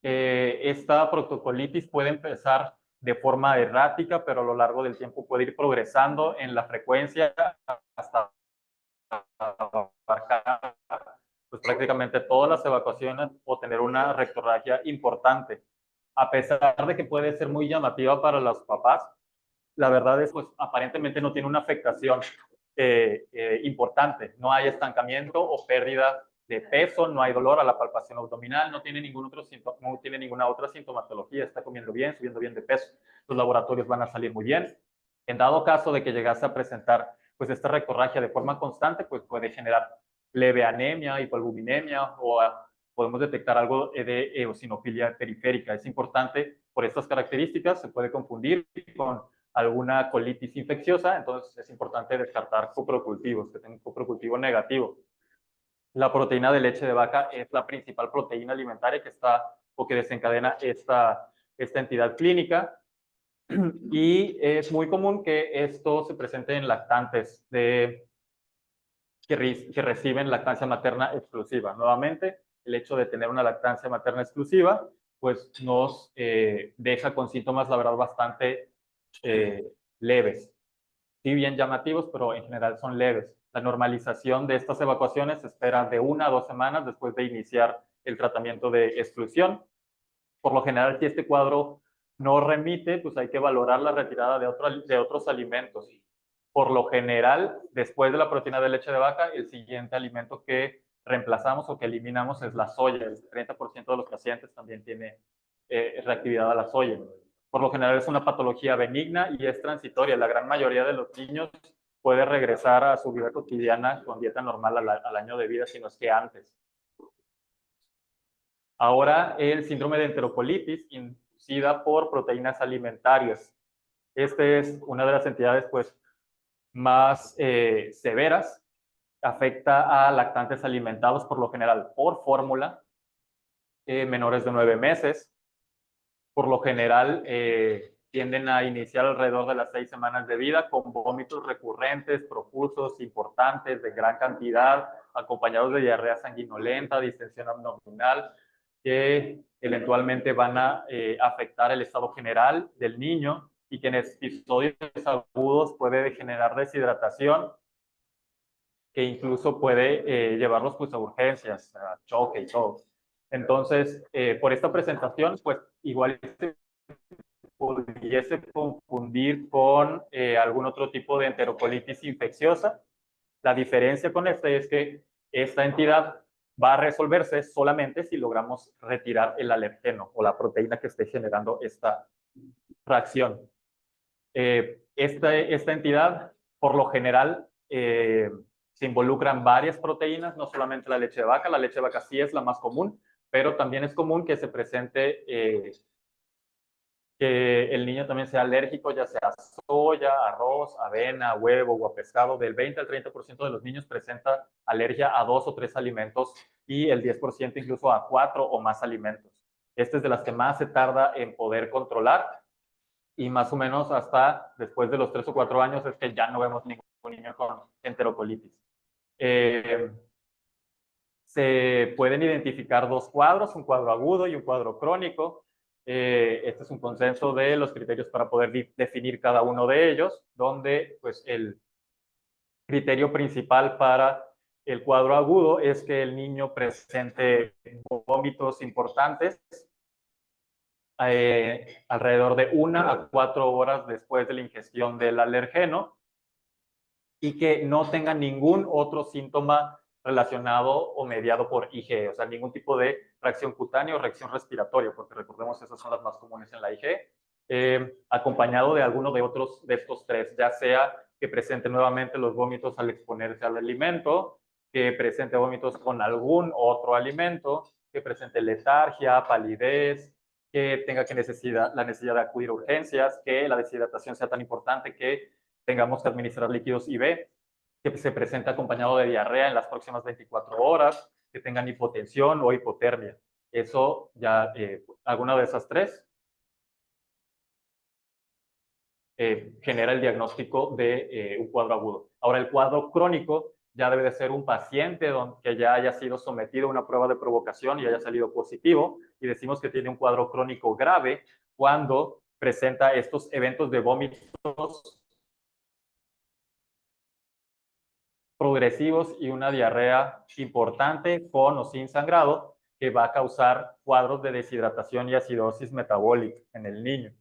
Esta protocolitis puede empezar de forma errática, pero a lo largo del tiempo puede ir progresando en la frecuencia hasta abarcar pues, prácticamente todas las evacuaciones o tener una rectorragia importante. A pesar de que puede ser muy llamativa para los papás, la verdad es pues aparentemente no tiene una afectación importante. No hay estancamiento o pérdida de peso, no hay dolor a la palpación abdominal, no tiene ninguna otra sintomatología, está comiendo bien, subiendo bien de peso, los laboratorios van a salir muy bien. En dado caso de que llegase a presentar pues esta rectorragia de forma constante, pues puede generar leve anemia, hipoalbuminemia o podemos detectar algo de eosinofilia periférica. Es importante por estas características, se puede confundir con alguna colitis infecciosa, entonces es importante descartar coprocultivos, que tengan un coprocultivo negativo. La proteína de leche de vaca es la principal proteína alimentaria que está o que desencadena esta entidad clínica y es muy común que esto se presente en lactantes que reciben lactancia materna exclusiva. Nuevamente, el hecho de tener una lactancia materna exclusiva pues nos deja con síntomas, la verdad, bastante leves. Sí bien llamativos, pero en general son leves. La normalización de estas evacuaciones se espera de 1 a 2 semanas después de iniciar el tratamiento de exclusión. Por lo general, si este cuadro no remite, pues hay que valorar la retirada de otros alimentos. Por lo general, después de la proteína de leche de vaca, el siguiente alimento que reemplazamos o que eliminamos es la soya. El 30% de los pacientes también tiene reactividad a la soya. Por lo general es una patología benigna y es transitoria. La gran mayoría de los niños puede regresar a su vida cotidiana con dieta normal al año de vida, si no es que antes. Ahora, el síndrome de enterocolitis inducida por proteínas alimentarias. Esta es una de las entidades pues, más severas. Afecta a lactantes alimentados por lo general por fórmula, menores de 9 meses. Por lo general tienden a iniciar alrededor de las 6 semanas de vida con vómitos recurrentes, profusos, importantes, de gran cantidad, acompañados de diarrea sanguinolenta, distensión abdominal, que eventualmente van a afectar el estado general del niño y que en episodios agudos puede generar deshidratación, que incluso puede llevarlos pues, a urgencias, a choque y todo. Entonces, por esta presentación, pues igual se pudiese confundir con algún otro tipo de enterocolitis infecciosa. La diferencia con esta es que esta entidad va a resolverse solamente si logramos retirar el alergeno o la proteína que esté generando esta reacción. Esta entidad, por lo general, se involucran varias proteínas, no solamente la leche de vaca. La leche de vaca sí es la más común, pero también es común que se presente que el niño también sea alérgico, ya sea a soya, arroz, avena, huevo o a pescado. Del 20 al 30% de los niños presenta alergia a 2 o 3 alimentos y el 10% incluso a 4 o más alimentos. Esta es de las que más se tarda en poder controlar y más o menos hasta después de los 3 o 4 años es que ya no vemos ningún niño con enterocolitis. Se pueden identificar dos cuadros, un cuadro agudo y un cuadro crónico. Este es un consenso de los criterios para poder definir cada uno de ellos, donde pues, el criterio principal para el cuadro agudo es que el niño presente vómitos importantes alrededor de 1 a 4 horas después de la ingestión del alergeno y que no tenga ningún otro síntoma relacionado o mediado por IgE, o sea, ningún tipo de reacción cutánea o reacción respiratoria, porque recordemos esas son las más comunes en la IgE, acompañado de alguno de estos tres, ya sea que presente nuevamente los vómitos al exponerse al alimento, que presente vómitos con algún otro alimento, que presente letargia, palidez, que tenga la necesidad de acudir a urgencias, que la deshidratación sea tan importante que tengamos que administrar líquidos IV, que se presente acompañado de diarrea en las próximas 24 horas, que tengan hipotensión o hipotermia. Eso ya, alguna de esas tres genera el diagnóstico de un cuadro agudo. Ahora, el cuadro crónico ya debe de ser un paciente que ya haya sido sometido a una prueba de provocación y haya salido positivo, y decimos que tiene un cuadro crónico grave cuando presenta estos eventos de vómitos progresivos y una diarrea importante con o sin sangrado que va a causar cuadros de deshidratación y acidosis metabólica en el niño.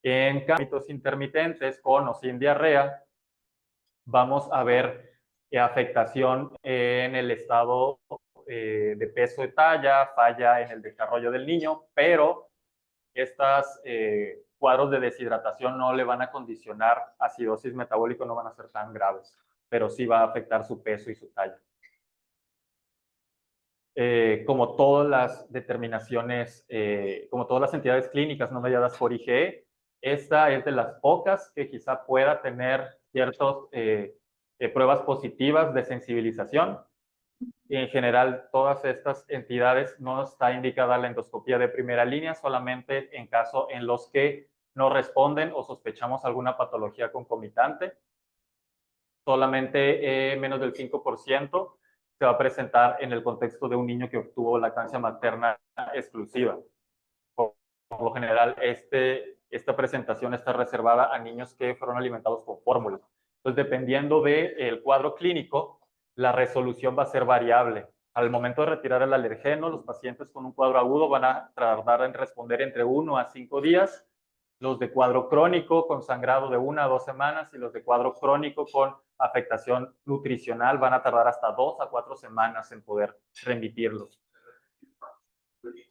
En vómitos intermitentes con o sin diarrea, vamos a ver afectación en el estado de peso de talla, falla en el desarrollo del niño, pero estos cuadros de deshidratación no le van a condicionar acidosis metabólica, no van a ser tan graves, pero sí va a afectar su peso y su talla. Como todas las determinaciones, como todas las entidades clínicas no mediadas por IgE, esta es de las pocas que quizá pueda tener ciertas pruebas positivas de sensibilización. En general, todas estas entidades no está indicada la endoscopía de primera línea, solamente en caso en los que no responden o sospechamos alguna patología concomitante. Solamente menos del 5% se va a presentar en el contexto de un niño que obtuvo lactancia materna exclusiva. Por lo general, esta presentación está reservada a niños que fueron alimentados con fórmula. Entonces, dependiendo del cuadro clínico, la resolución va a ser variable. Al momento de retirar el alergeno, los pacientes con un cuadro agudo van a tardar en responder entre 1 a 5 días. Los de cuadro crónico con sangrado de 1 a 2 semanas y los de cuadro crónico con afectación nutricional van a tardar hasta 2 a 4 semanas en poder remitirlos.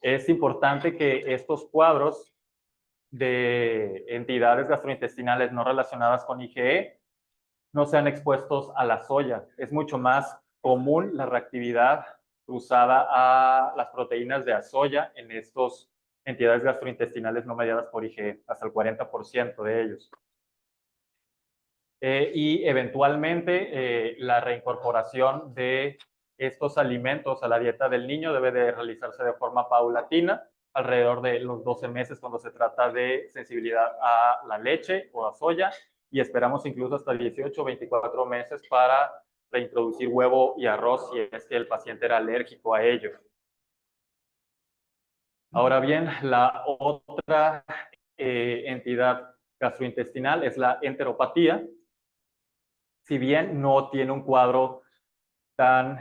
Es importante que estos cuadros de entidades gastrointestinales no relacionadas con IgE no sean expuestos a la soya. Es mucho más común la reactividad cruzada a las proteínas de soya en estas entidades gastrointestinales no mediadas por IgE, hasta el 40% de ellos. Y eventualmente la reincorporación de estos alimentos a la dieta del niño debe de realizarse de forma paulatina, alrededor de los 12 meses cuando se trata de sensibilidad a la leche o a soya, y esperamos incluso hasta 18 o 24 meses para reintroducir huevo y arroz si es que el paciente era alérgico a ello. Ahora bien, la otra entidad gastrointestinal es la enteropatía. Si bien no tiene un cuadro tan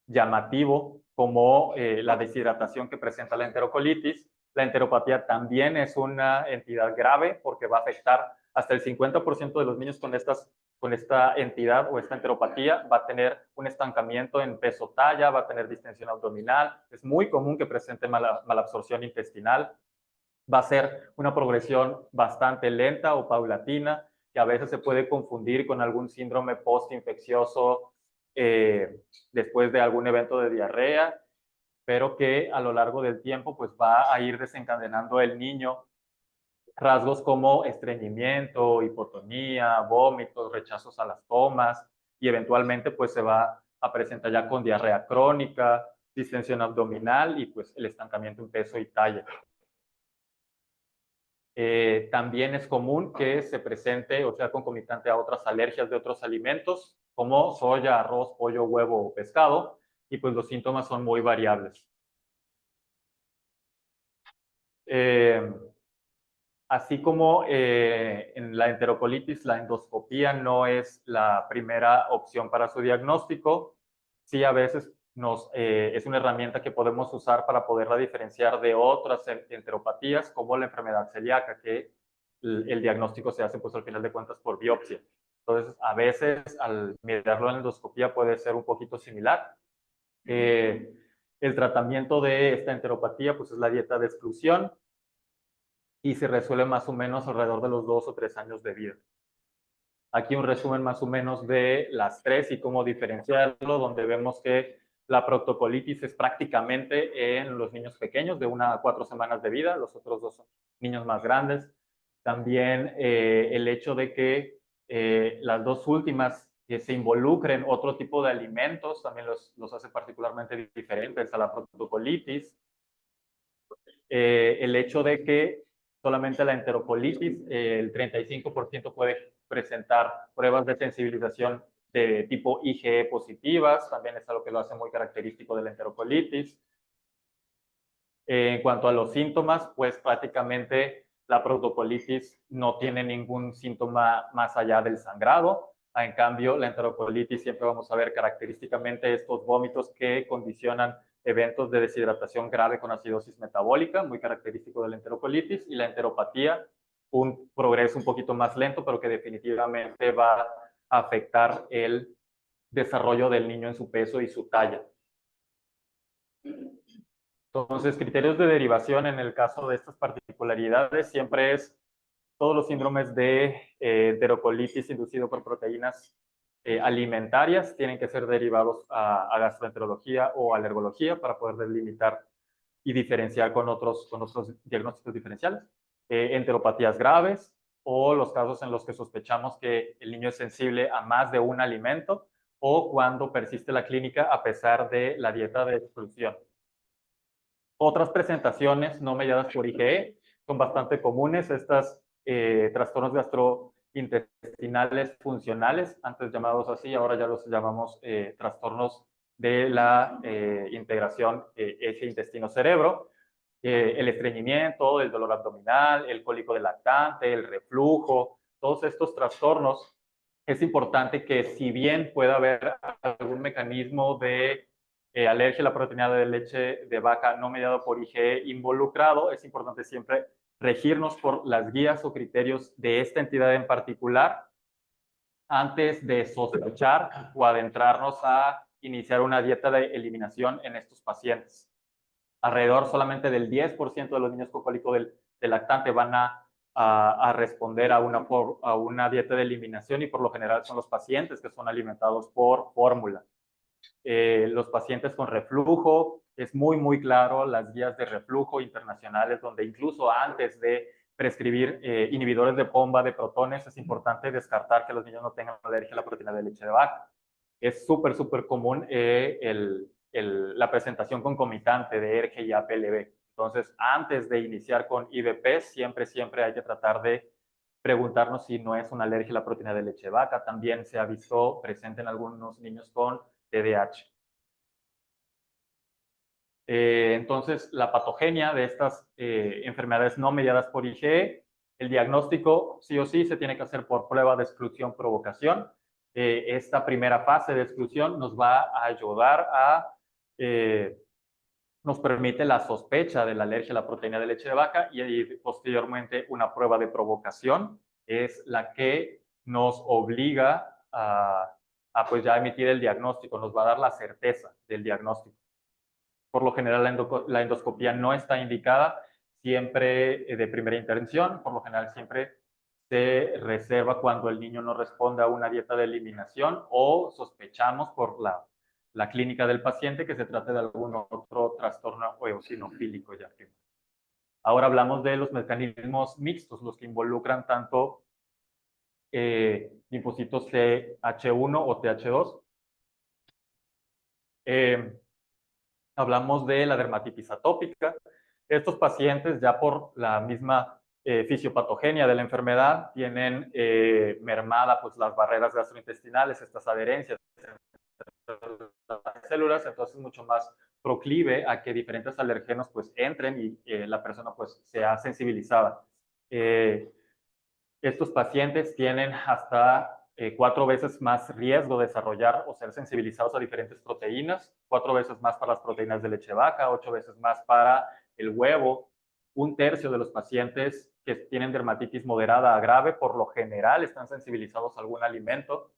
llamativo como la deshidratación que presenta la enterocolitis, la enteropatía también es una entidad grave porque va a afectar hasta el 50% de los niños con con esta entidad o esta enteropatía va a tener un estancamiento en peso-talla, va a tener distensión abdominal, es muy común que presente malabsorción intestinal, va a ser una progresión bastante lenta o paulatina, que a veces se puede confundir con algún síndrome postinfeccioso después de algún evento de diarrea, pero que a lo largo del tiempo pues va a ir desencadenando el niño rasgos como estreñimiento, hipotonía, vómitos, rechazos a las tomas y eventualmente pues se va a presentar ya con diarrea crónica, distensión abdominal y pues el estancamiento en peso y talla. También es común que se presente o sea concomitante a otras alergias de otros alimentos como soya, arroz, pollo, huevo o pescado y pues los síntomas son muy variables. Así como en la enterocolitis, la endoscopía no es la primera opción para su diagnóstico, sí a veces es una herramienta que podemos usar para poderla diferenciar de otras enteropatías, como la enfermedad celíaca, que el diagnóstico se hace pues al final de cuentas por biopsia. Entonces, a veces al mirarlo en endoscopía puede ser un poquito similar. El tratamiento de esta enteropatía pues es la dieta de exclusión, y se resuelve más o menos alrededor de los 2 o 3 años de vida. Aquí un resumen más o menos de las tres y cómo diferenciarlo, donde vemos que la proctocolitis es prácticamente en los niños pequeños de 1 a 4 semanas de vida, los otros 2 son niños más grandes. También el hecho de que las dos últimas que se involucren otro tipo de alimentos también los hace particularmente diferentes a la proctocolitis. El hecho de que solamente la enterocolitis, el 35% puede presentar pruebas de sensibilización de tipo IgE positivas, también es algo que lo hace muy característico de la enterocolitis. En cuanto a los síntomas, pues prácticamente la proctocolitis no tiene ningún síntoma más allá del sangrado. En cambio, la enterocolitis siempre vamos a ver característicamente estos vómitos que condicionan eventos de deshidratación grave con acidosis metabólica, muy característico de la enterocolitis, y la enteropatía, un progreso un poquito más lento, pero que definitivamente va a afectar el desarrollo del niño en su peso y su talla. Entonces, criterios de derivación en el caso de estas particularidades siempre es todos los síndromes de enterocolitis inducido por proteínas alimentarias tienen que ser derivados a gastroenterología o alergología para poder delimitar y diferenciar con otros diagnósticos diferenciales. Enteropatías graves o los casos en los que sospechamos que el niño es sensible a más de un alimento o cuando persiste la clínica a pesar de la dieta de exclusión. Otras presentaciones no mediadas por IgE son bastante comunes. Estas trastornos gastrointestinales funcionales, antes llamados así, ahora ya los llamamos trastornos de la integración eje intestino-cerebro. El estreñimiento, el dolor abdominal, el cólico del lactante, el reflujo, todos estos trastornos, es importante que si bien pueda haber algún mecanismo de alergia a la proteína de leche de vaca no mediado por IgE involucrado, es importante siempre regirnos por las guías o criterios de esta entidad en particular antes de sospechar o adentrarnos a iniciar una dieta de eliminación en estos pacientes. Alrededor solamente del 10% de los niños con cólico del lactante van a responder a una dieta de eliminación y por lo general son los pacientes que son alimentados por fórmula. Los pacientes con reflujo, es muy claro las guías de reflujo internacionales, donde incluso antes de prescribir inhibidores de pomba de protones, es importante descartar que los niños no tengan alergia a la proteína de leche de vaca. Es súper común la presentación concomitante de ERGE y APLB. Entonces, antes de iniciar con IBP, siempre hay que tratar de preguntarnos si no es una alergia a la proteína de leche de vaca. También se ha visto presente en algunos niños con TDAH. Entonces, la patogenia de estas enfermedades no mediadas por IgE, el diagnóstico sí o sí se tiene que hacer por prueba de exclusión-provocación. Esta primera fase de exclusión nos va a ayudar nos permite la sospecha de la alergia a la proteína de leche de vaca y posteriormente una prueba de provocación es la que nos obliga pues ya emitir el diagnóstico, nos va a dar la certeza del diagnóstico. Por lo general la endoscopía no está indicada siempre de primera intervención, por lo general siempre se reserva cuando el niño no responde a una dieta de eliminación o sospechamos por la clínica del paciente que se trate de algún otro trastorno eosinofílico ya primario. Ahora hablamos de los mecanismos mixtos, los que involucran tanto linfocitos TH1 o TH2. Hablamos de la dermatitis atópica. Estos pacientes, ya por la misma fisiopatogenia de la enfermedad, tienen mermada pues, las barreras gastrointestinales, estas adherencias las células, entonces mucho más proclive a que diferentes alergenos pues entren y la persona pues sea sensibilizada. Estos pacientes tienen hasta 4 veces más riesgo de desarrollar o ser sensibilizados a diferentes proteínas, 4 veces más para las proteínas de leche de vaca, 8 veces más para el huevo. 1/3 de los pacientes que tienen dermatitis moderada a grave, por lo general, están sensibilizados a algún alimento.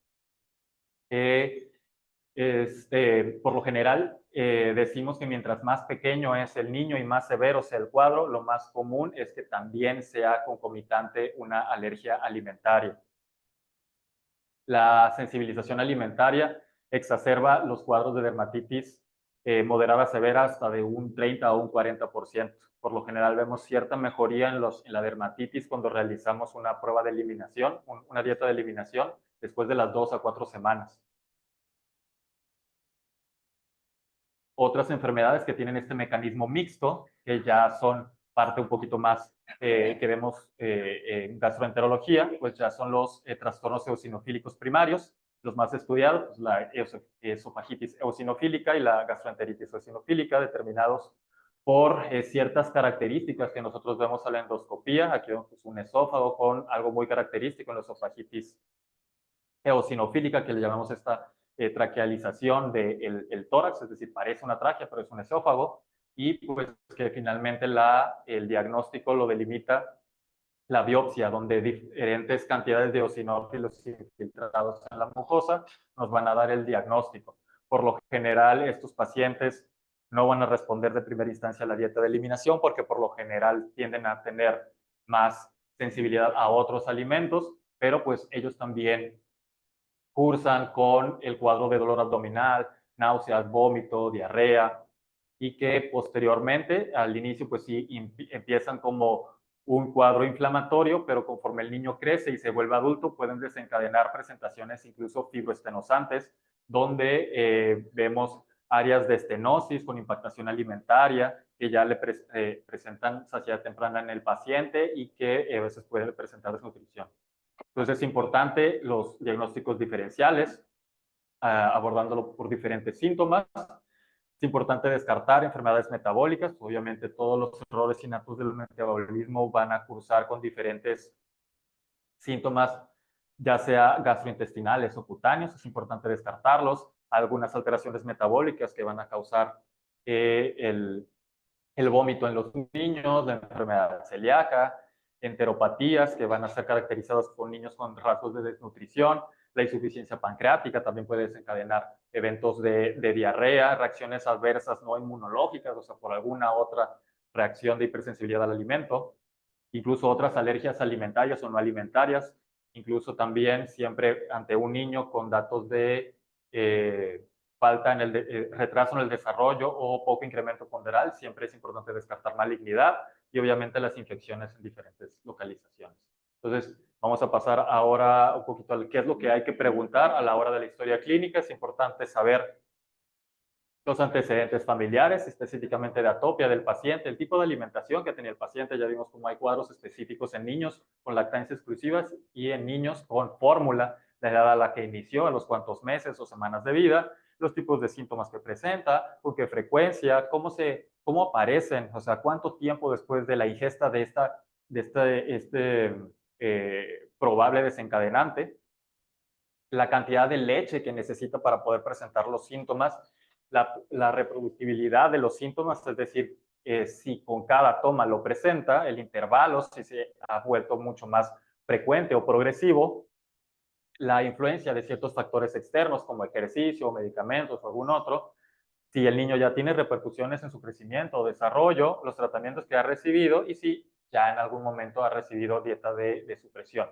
Por lo general, decimos que mientras más pequeño es el niño y más severo sea el cuadro, lo más común es que también sea concomitante una alergia alimentaria. La sensibilización alimentaria exacerba los cuadros de dermatitis moderada severa hasta de un 30 o un 40%. Por lo general vemos cierta mejoría en la dermatitis cuando realizamos una prueba de eliminación, una dieta de eliminación, después de las 2 a 4 semanas. Otras enfermedades que tienen este mecanismo mixto, que ya son parte un poquito más que vemos en gastroenterología, pues ya son los trastornos eosinofílicos primarios, los más estudiados, pues la esofagitis eosinofílica y la gastroenteritis eosinofílica, determinados por ciertas características que nosotros vemos a la endoscopía. Aquí vemos pues, un esófago con algo muy característico en la esofagitis eosinofílica, que le llamamos esta traquealización del tórax, es decir, parece una tráquea, pero es un esófago, y pues que finalmente el diagnóstico lo delimita la biopsia, donde diferentes cantidades de eosinófilos infiltrados en la mucosa nos van a dar el diagnóstico. Por lo general, estos pacientes no van a responder de primera instancia a la dieta de eliminación porque por lo general tienden a tener más sensibilidad a otros alimentos, pero pues ellos también cursan con el cuadro de dolor abdominal, náuseas, vómito, diarrea, y que posteriormente, al inicio, pues sí, empiezan como un cuadro inflamatorio, pero conforme el niño crece y se vuelve adulto, pueden desencadenar presentaciones incluso fibroestenosantes, donde vemos áreas de estenosis con impactación alimentaria, que ya le presentan saciedad temprana en el paciente y que a veces pueden presentar desnutrición. Entonces es importante los diagnósticos diferenciales, abordándolo por diferentes síntomas. Es importante descartar enfermedades metabólicas. Obviamente todos los errores innatos del metabolismo van a cursar con diferentes síntomas, ya sea gastrointestinales o cutáneos. Es importante descartarlos. Algunas alteraciones metabólicas que van a causar el vómito en los niños, la enfermedad celíaca, enteropatías que van a ser caracterizadas por niños con rasgos de desnutrición, la insuficiencia pancreática también puede desencadenar eventos de diarrea, reacciones adversas no inmunológicas, o sea, por alguna otra reacción de hipersensibilidad al alimento, incluso otras alergias alimentarias o no alimentarias, incluso también siempre ante un niño con datos de falta en el retraso en el desarrollo o poco incremento ponderal, siempre es importante descartar malignidad y obviamente las infecciones en diferentes localizaciones. Entonces, vamos a pasar ahora un poquito a qué es lo que hay que preguntar a la hora de la historia clínica. Es importante saber los antecedentes familiares, específicamente de atopia del paciente, el tipo de alimentación que tenía el paciente. Ya vimos cómo hay cuadros específicos en niños con lactancia exclusivas y en niños con fórmula, la edad a la que inició, a los cuantos meses o semanas de vida, los tipos de síntomas que presenta, con qué frecuencia, cómo aparecen, o sea, cuánto tiempo después de la ingesta de este probable desencadenante, la cantidad de leche que necesita para poder presentar los síntomas, la reproductibilidad de los síntomas, es decir, si con cada toma lo presenta, el intervalo, si se ha vuelto mucho más frecuente o progresivo, la influencia de ciertos factores externos como ejercicio, medicamentos o algún otro, si el niño ya tiene repercusiones en su crecimiento o desarrollo, los tratamientos que ha recibido y si ya en algún momento ha recibido dieta de supresión.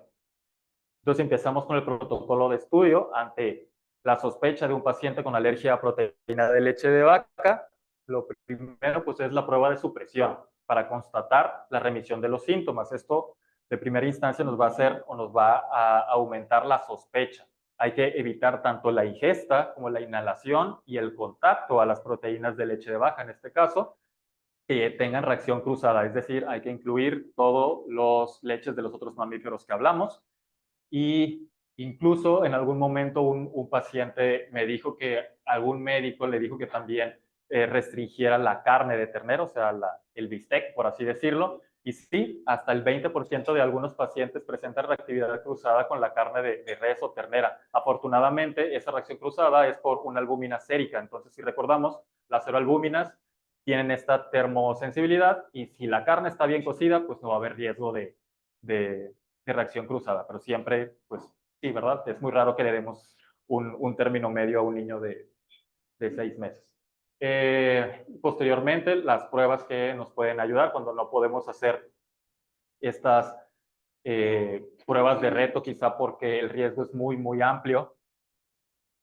Entonces empezamos con el protocolo de estudio ante la sospecha de un paciente con alergia a proteína de leche de vaca. Lo primero pues es la prueba de supresión para constatar la remisión de los síntomas. Esto de primera instancia nos va a hacer o nos va a aumentar la sospecha. Hay que evitar tanto la ingesta como la inhalación y el contacto a las proteínas de leche de vaca, en este caso, que tengan reacción cruzada, es decir, hay que incluir todos los leches de los otros mamíferos que hablamos. Y incluso en algún momento un paciente me dijo que algún médico le dijo que también restringiera la carne de ternero, o sea, el bistec, por así decirlo. Y sí, hasta el 20% de algunos pacientes presentan reactividad cruzada con la carne de res o ternera. Afortunadamente, esa reacción cruzada es por una albúmina sérica. Entonces, si recordamos, las ceroalbúminas tienen esta termosensibilidad y si la carne está bien cocida, pues no va a haber riesgo de reacción cruzada, pero siempre, pues sí, ¿verdad? Es muy raro que le demos un término medio a un niño de 6 meses. Posteriormente, las pruebas que nos pueden ayudar cuando no podemos hacer estas pruebas de reto, quizá porque el riesgo es muy, muy amplio,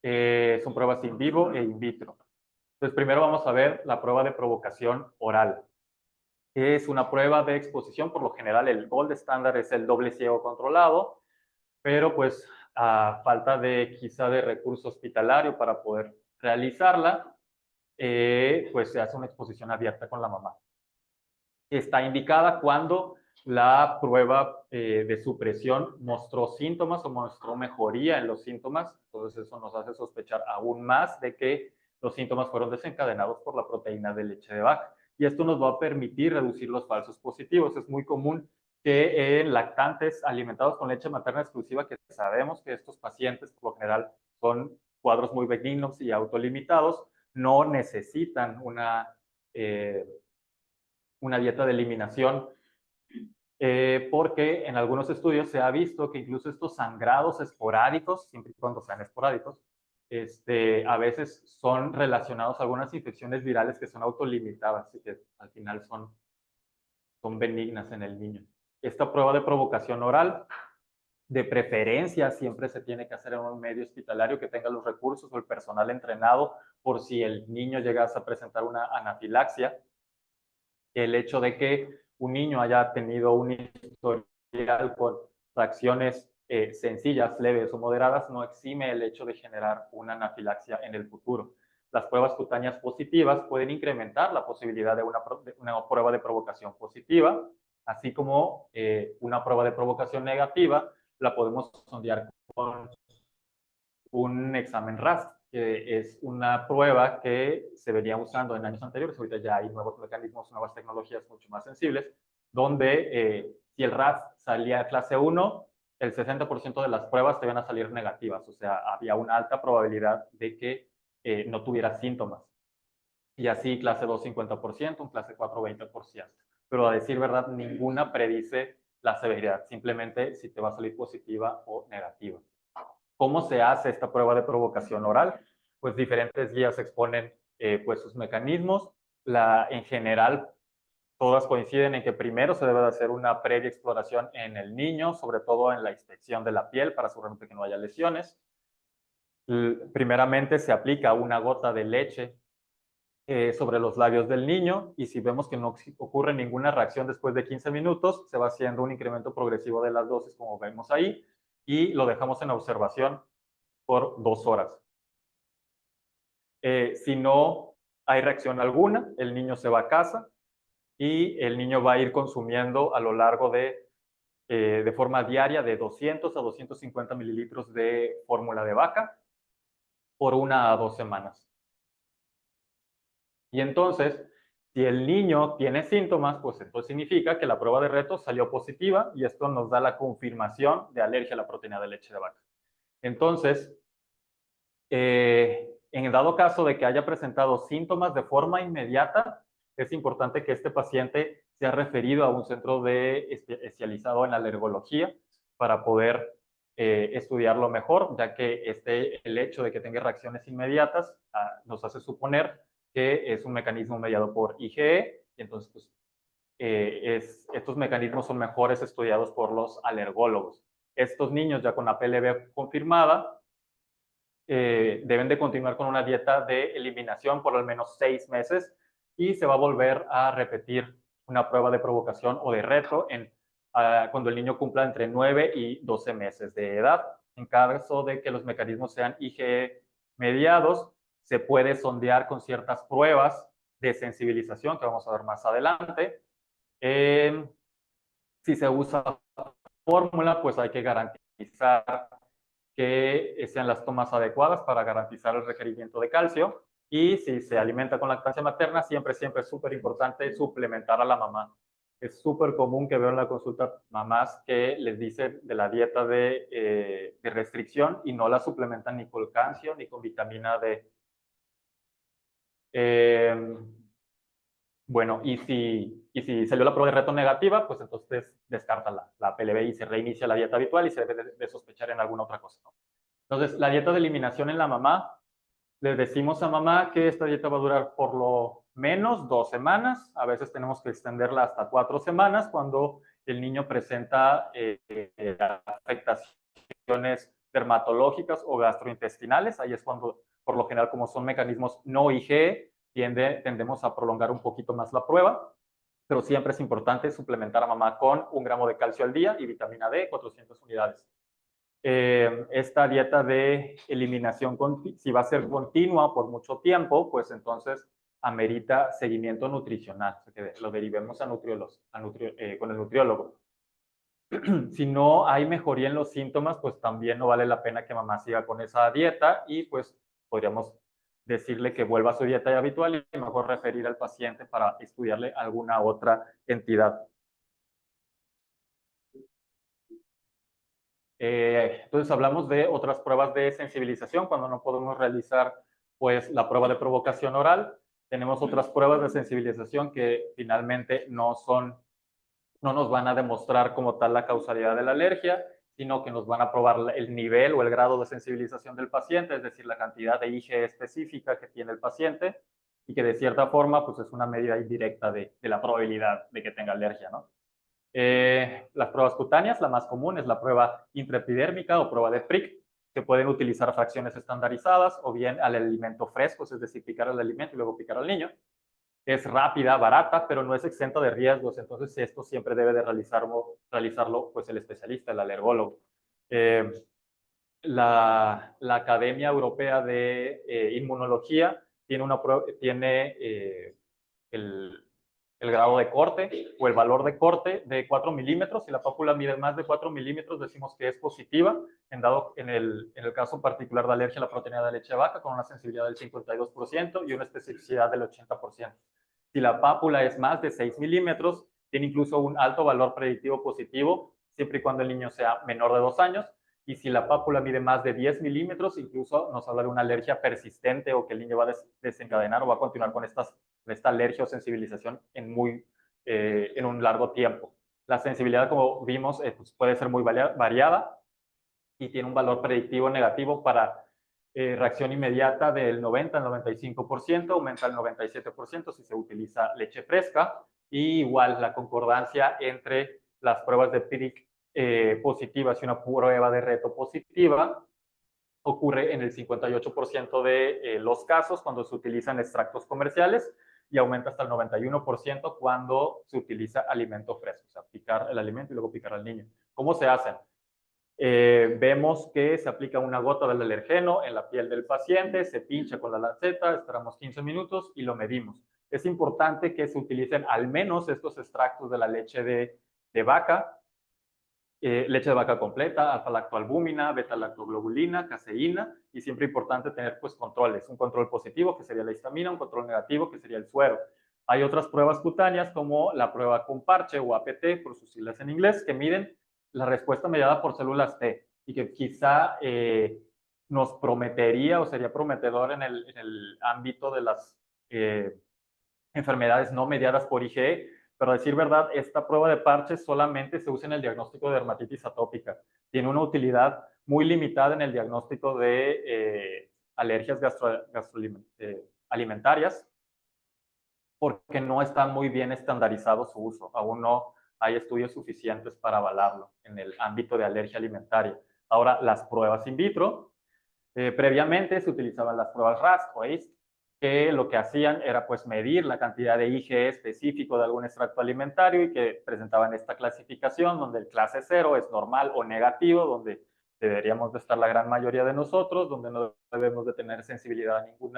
son pruebas in vivo e in vitro. Entonces, primero vamos a ver la prueba de provocación oral. Es una prueba de exposición, por lo general el gold estándar es el doble ciego controlado, pero pues a falta de quizá de recurso hospitalario para poder realizarla, pues se hace una exposición abierta con la mamá. Está indicada cuando la prueba de supresión mostró síntomas o mostró mejoría en los síntomas, entonces eso nos hace sospechar aún más de que los síntomas fueron desencadenados por la proteína de leche de vaca. Y esto nos va a permitir reducir los falsos positivos. Es muy común que en lactantes alimentados con leche materna exclusiva, que sabemos que estos pacientes por lo general son cuadros muy benignos y autolimitados, no necesitan una dieta de eliminación, porque en algunos estudios se ha visto que incluso estos sangrados esporádicos, siempre y cuando sean esporádicos, a veces son relacionados a algunas infecciones virales que son autolimitadas y que al final son benignas en el niño. Esta prueba de provocación oral, de preferencia, siempre se tiene que hacer en un medio hospitalario que tenga los recursos o el personal entrenado por si el niño llegase a presentar una anafilaxia. El hecho de que un niño haya tenido un historial con reacciones sencillas, leves o moderadas, no exime el hecho de generar una anafilaxia en el futuro. Las pruebas cutáneas positivas pueden incrementar la posibilidad de una prueba de provocación positiva, así como una prueba de provocación negativa la podemos sondear con un examen RAS, que es una prueba que se venía usando en años anteriores. Ahorita ya hay nuevos mecanismos, nuevas tecnologías mucho más sensibles, donde si el RAS salía a clase 1, el 60% de las pruebas te iban a salir negativas, o sea, había una alta probabilidad de que no tuviera síntomas. Y así clase 2, 50%, clase 4, 20%. Pero a decir verdad, ninguna predice la severidad, simplemente si te va a salir positiva o negativa. ¿Cómo se hace esta prueba de provocación oral? Pues diferentes guías exponen pues sus mecanismos. En general, todas coinciden en que primero se debe de hacer una previa exploración en el niño, sobre todo en la inspección de la piel para asegurarse que no haya lesiones. Primeramente se aplica una gota de leche sobre los labios del niño y si vemos que no ocurre ninguna reacción después de 15 minutos, se va haciendo un incremento progresivo de las dosis como vemos ahí y lo dejamos en observación por 2 horas. Si no hay reacción alguna, el niño se va a casa y el niño va a ir consumiendo a lo largo de forma diaria de 200 a 250 mililitros de fórmula de vaca por 1 a 2 semanas. Y entonces, si el niño tiene síntomas, pues entonces significa que la prueba de reto salió positiva y esto nos da la confirmación de alergia a la proteína de leche de vaca. Entonces, en el dado caso de que haya presentado síntomas de forma inmediata, es importante que este paciente sea referido a un centro especializado en alergología para poder estudiarlo mejor, ya que el hecho de que tenga reacciones inmediatas nos hace suponer que es un mecanismo mediado por IgE, y entonces pues, estos mecanismos son mejores estudiados por los alergólogos. Estos niños ya con la PLB confirmada deben de continuar con una dieta de eliminación por al menos 6 meses y se va a volver a repetir una prueba de provocación o de reto cuando el niño cumpla entre 9 y 12 meses de edad. En caso de que los mecanismos sean IgE mediados, se puede sondear con ciertas pruebas de sensibilización que vamos a ver más adelante. Si se usa fórmula, pues hay que garantizar que sean las tomas adecuadas para garantizar el requerimiento de calcio. Y si se alimenta con lactancia materna, siempre es súper importante suplementar a la mamá. Es súper común que veo en la consulta mamás que les dicen de la dieta de restricción y no la suplementan ni con calcio ni con vitamina D. Bueno, y si salió la prueba de reto negativa, pues entonces descarta la PLB y se reinicia la dieta habitual y se debe de sospechar en alguna otra cosa, ¿no? Entonces, la dieta de eliminación en la mamá, le decimos a mamá que esta dieta va a durar por lo menos 2 semanas, a veces tenemos que extenderla hasta 4 semanas cuando el niño presenta afectaciones dermatológicas o gastrointestinales, ahí es cuando, por lo general, como son mecanismos no IgE, tendemos a prolongar un poquito más la prueba, pero siempre es importante suplementar a mamá con 1 gramo de calcio al día y vitamina D, 400 unidades. Esta dieta de eliminación, si va a ser continua por mucho tiempo, pues entonces amerita seguimiento nutricional, o sea, que lo derivemos con el nutriólogo. Si no hay mejoría en los síntomas, pues también no vale la pena que mamá siga con esa dieta y pues podríamos decirle que vuelva a su dieta habitual y mejor referir al paciente para estudiarle alguna otra entidad. Entonces hablamos de otras pruebas de sensibilización cuando no podemos realizar pues la prueba de provocación oral. Tenemos otras pruebas de sensibilización que finalmente no nos van a demostrar como tal la causalidad de la alergia, sino que nos van a probar el nivel o el grado de sensibilización del paciente, es decir, la cantidad de IgE específica que tiene el paciente y que de cierta forma pues es una medida indirecta de la probabilidad de que tenga alergia, ¿no? Las pruebas cutáneas, la más común es la prueba intraepidérmica o prueba de Prick, que pueden utilizar fracciones estandarizadas o bien al alimento fresco, es decir, picar el alimento y luego picar al niño. Es rápida, barata, pero no es exenta de riesgos, entonces esto siempre debe de realizarlo pues, el especialista, el alergólogo. La Academia Europea de Inmunología tiene el grado de corte o el valor de corte de 4 milímetros. Si la pápula mide más de 4 milímetros, decimos que es positiva. En el caso particular de alergia a la proteína de leche de vaca, con una sensibilidad del 52% y una especificidad del 80%. Si la pápula es más de 6 milímetros, tiene incluso un alto valor predictivo positivo, siempre y cuando el niño sea menor de 2 años. Y si la pápula mide más de 10 milímetros, incluso nos habla de una alergia persistente o que el niño va a desencadenar o va a continuar con esta alergia o sensibilización en un largo tiempo. La sensibilidad, como vimos, pues puede ser muy variada y tiene un valor predictivo negativo para reacción inmediata del 90 al 95%, aumenta al 97% si se utiliza leche fresca, y igual la concordancia entre las pruebas de PIRIC positivas y una prueba de reto positiva ocurre en el 58% de los casos cuando se utilizan extractos comerciales y aumenta hasta el 91% cuando se utiliza alimento fresco, o sea, picar el alimento y luego picar al niño. ¿Cómo se hacen? Vemos que se aplica una gota del alergeno en la piel del paciente, se pincha con la lanceta, esperamos 15 minutos y lo medimos. Es importante que se utilicen al menos estos extractos de la leche de vaca, leche de vaca completa, alfa-lactoalbúmina, beta-lactoglobulina, caseína, y siempre importante tener pues controles, un control positivo que sería la histamina, un control negativo que sería el suero. Hay otras pruebas cutáneas como la prueba con parche o APT, por sus siglas en inglés, que miden la respuesta mediada por células T y que quizá nos prometería o sería prometedor en el ámbito de las enfermedades no mediadas por IgE, pero a decir verdad, esta prueba de parches solamente se usa en el diagnóstico de dermatitis atópica. Tiene una utilidad muy limitada en el diagnóstico de alergias alimentarias, porque no está muy bien estandarizado su uso. Aún no hay estudios suficientes para avalarlo en el ámbito de alergia alimentaria. Ahora, las pruebas in vitro, previamente se utilizaban las pruebas RAS o ACE, que lo que hacían era pues medir la cantidad de IgE específico de algún extracto alimentario y que presentaban esta clasificación donde el clase 0 es normal o negativo, donde deberíamos de estar la gran mayoría de nosotros, donde no debemos de tener sensibilidad a ningún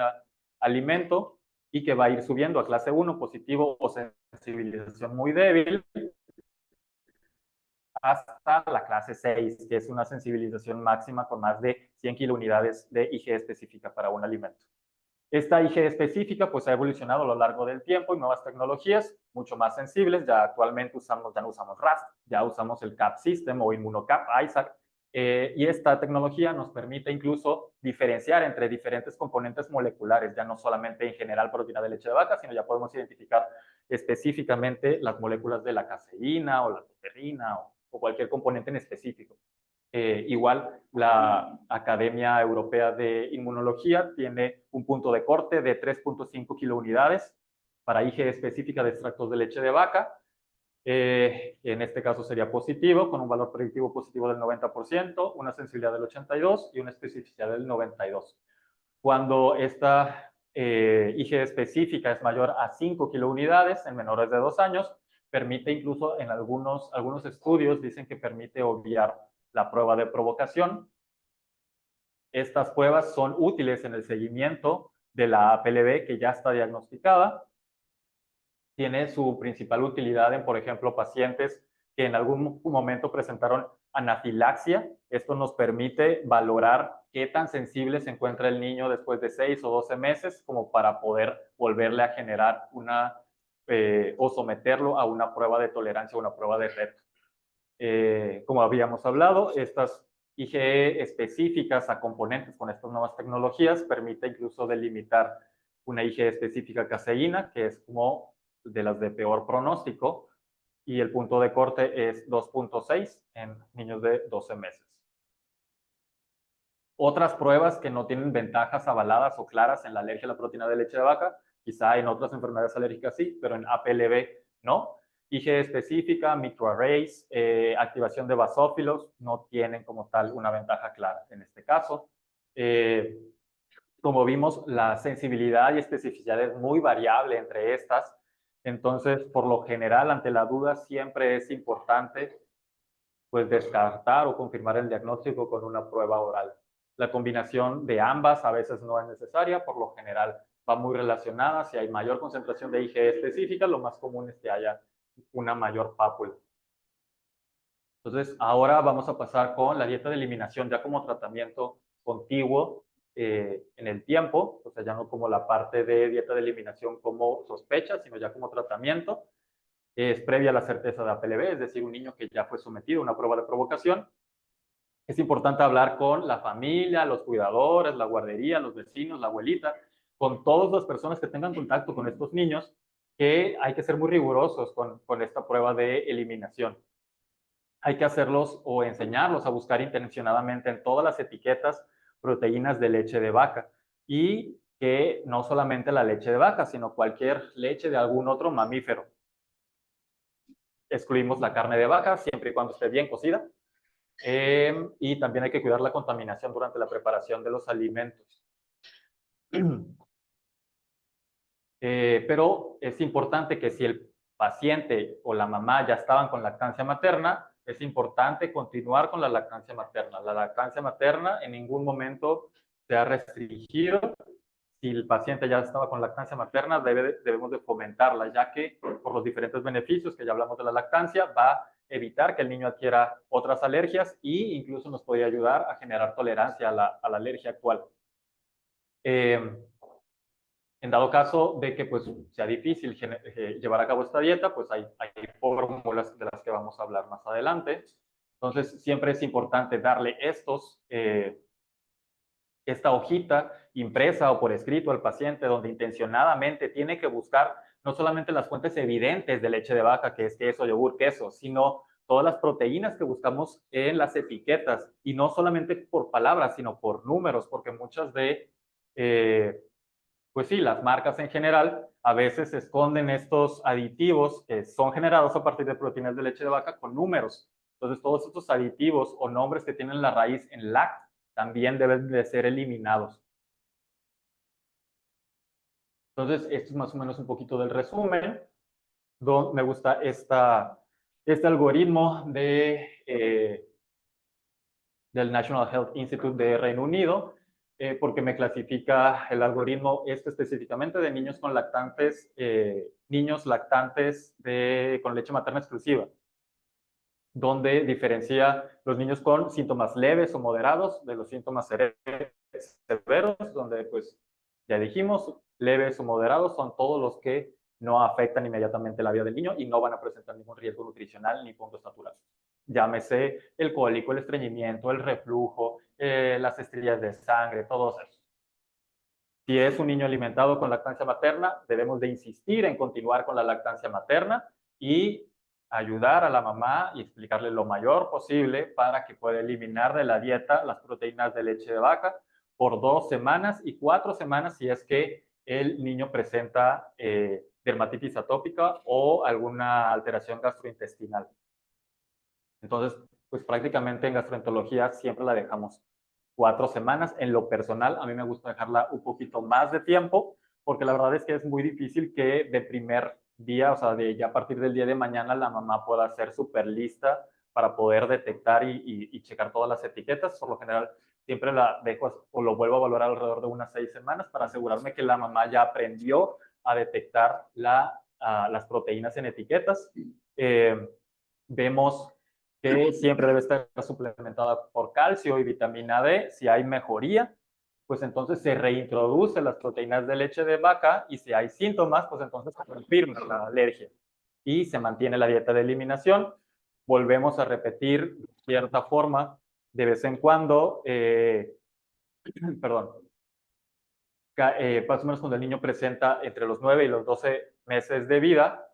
alimento, y que va a ir subiendo a clase 1, positivo o sensibilización muy débil, hasta la clase 6, que es una sensibilización máxima con más de 100 kilounidades de IgE específica para un alimento. Esta IgE específica pues ha evolucionado a lo largo del tiempo y nuevas tecnologías mucho más sensibles. Ya actualmente ya no usamos RAS, ya usamos el CAP System o ImmunoCAP, ISAC, y esta tecnología nos permite incluso diferenciar entre diferentes componentes moleculares, ya no solamente en general proteína de leche de vaca, sino ya podemos identificar específicamente las moléculas de la caseína o la toferina o cualquier componente en específico. Igual, la Academia Europea de Inmunología tiene un punto de corte de 3.5 kilounidades para IgE específica de extractos de leche de vaca. En este caso sería positivo, con un valor predictivo positivo del 90%, una sensibilidad del 82% y una especificidad del 92%. Cuando esta IgE específica es mayor a 5 kilounidades en menores de 2 años, permite incluso en algunos estudios, dicen que permite obviar la prueba de provocación. Estas pruebas son útiles en el seguimiento de la APLB que ya está diagnosticada. Tiene su principal utilidad en, por ejemplo, pacientes que en algún momento presentaron anafilaxia. Esto nos permite valorar qué tan sensible se encuentra el niño después de 6 o 12 meses como para poder volverle a generar o someterlo a una prueba de tolerancia o una prueba de reto. Como habíamos hablado, estas IgE específicas a componentes con estas nuevas tecnologías permite incluso delimitar una IgE específica caseína, que es como de las de peor pronóstico, y el punto de corte es 2.6 en niños de 12 meses. Otras pruebas que no tienen ventajas avaladas o claras en la alergia a la proteína de leche de vaca, quizá en otras enfermedades alérgicas sí, pero en APLB no. IgE específica, microarrays, activación de basófilos, no tienen como tal una ventaja clara en este caso. Como vimos, la sensibilidad y especificidad es muy variable entre estas. Entonces, por lo general, ante la duda, siempre es importante pues descartar o confirmar el diagnóstico con una prueba oral. La combinación de ambas a veces no es necesaria, por lo general va muy relacionada. Si hay mayor concentración de IgE específica, lo más común es que haya una mayor pápula. Entonces, ahora vamos a pasar con la dieta de eliminación ya como tratamiento contiguo en el tiempo, o sea, ya no como la parte de dieta de eliminación como sospecha, sino ya como tratamiento. Es previa a la certeza de APLB, es decir, un niño que ya fue sometido a una prueba de provocación. Es importante hablar con la familia, los cuidadores, la guardería, los vecinos, la abuelita, con todas las personas que tengan contacto con estos niños, que hay que ser muy rigurosos con esta prueba de eliminación. Hay que hacerlos o enseñarlos a buscar intencionadamente en todas las etiquetas proteínas de leche de vaca, y que no solamente la leche de vaca, sino cualquier leche de algún otro mamífero. Excluimos la carne de vaca siempre y cuando esté bien cocida. Y también hay que cuidar la contaminación durante la preparación de los alimentos. Pero es importante que si el paciente o la mamá ya estaban con lactancia materna, es importante continuar con la lactancia materna. La lactancia materna en ningún momento se ha restringido. Si el paciente ya estaba con lactancia materna, debemos de fomentarla, ya que por los diferentes beneficios que ya hablamos de la lactancia, va a evitar que el niño adquiera otras alergias e incluso nos podría ayudar a generar tolerancia a la alergia actual. En dado caso de que pues, sea difícil llevar a cabo esta dieta, pues hay fórmulas de las que vamos a hablar más adelante. Entonces, siempre es importante darle esta hojita impresa o por escrito al paciente, donde intencionadamente tiene que buscar no solamente las fuentes evidentes de leche de vaca, que es queso, yogur, queso, sino todas las proteínas que buscamos en las etiquetas, y no solamente por palabras, sino por números, porque muchas de, pues sí, las marcas en general a veces esconden estos aditivos que son generados a partir de proteínas de leche de vaca con números. Entonces, todos estos aditivos o nombres que tienen la raíz en lact también deben de ser eliminados. Entonces, esto es más o menos un poquito del resumen. Me gusta este algoritmo del National Health Institute de Reino Unido, porque me clasifica el algoritmo específicamente de niños con lactantes, con leche materna exclusiva, donde diferencia los niños con síntomas leves o moderados de los síntomas severos, donde pues ya dijimos, leves o moderados son todos los que no afectan inmediatamente la vida del niño y no van a presentar ningún riesgo nutricional ni puntos saturados. Llámese el cólico, el estreñimiento, el reflujo, las estrías de sangre, todos esos. Si es un niño alimentado con lactancia materna, debemos de insistir en continuar con la lactancia materna y ayudar a la mamá y explicarle lo mayor posible para que pueda eliminar de la dieta las proteínas de leche de vaca por 2 semanas y 4 semanas si es que el niño presenta dermatitis atópica o alguna alteración gastrointestinal. Entonces, pues prácticamente en gastroenterología siempre la dejamos 4 semanas. En lo personal, a mí me gusta dejarla un poquito más de tiempo, porque la verdad es que es muy difícil que de primer día, o sea, de ya a partir del día de mañana, la mamá pueda ser súper lista para poder detectar y checar todas las etiquetas. Por lo general, siempre la dejo o lo vuelvo a valorar alrededor de unas 6 semanas para asegurarme que la mamá ya aprendió a detectar las proteínas en etiquetas. Vemos que siempre debe estar suplementada por calcio y vitamina D. Si hay mejoría, pues entonces se reintroduce las proteínas de leche de vaca, y si hay síntomas, pues entonces se confirma la alergia y se mantiene la dieta de eliminación. Volvemos a repetir de cierta forma de vez en cuando, perdón, más o menos cuando el niño presenta entre los 9 y los 12 meses de vida.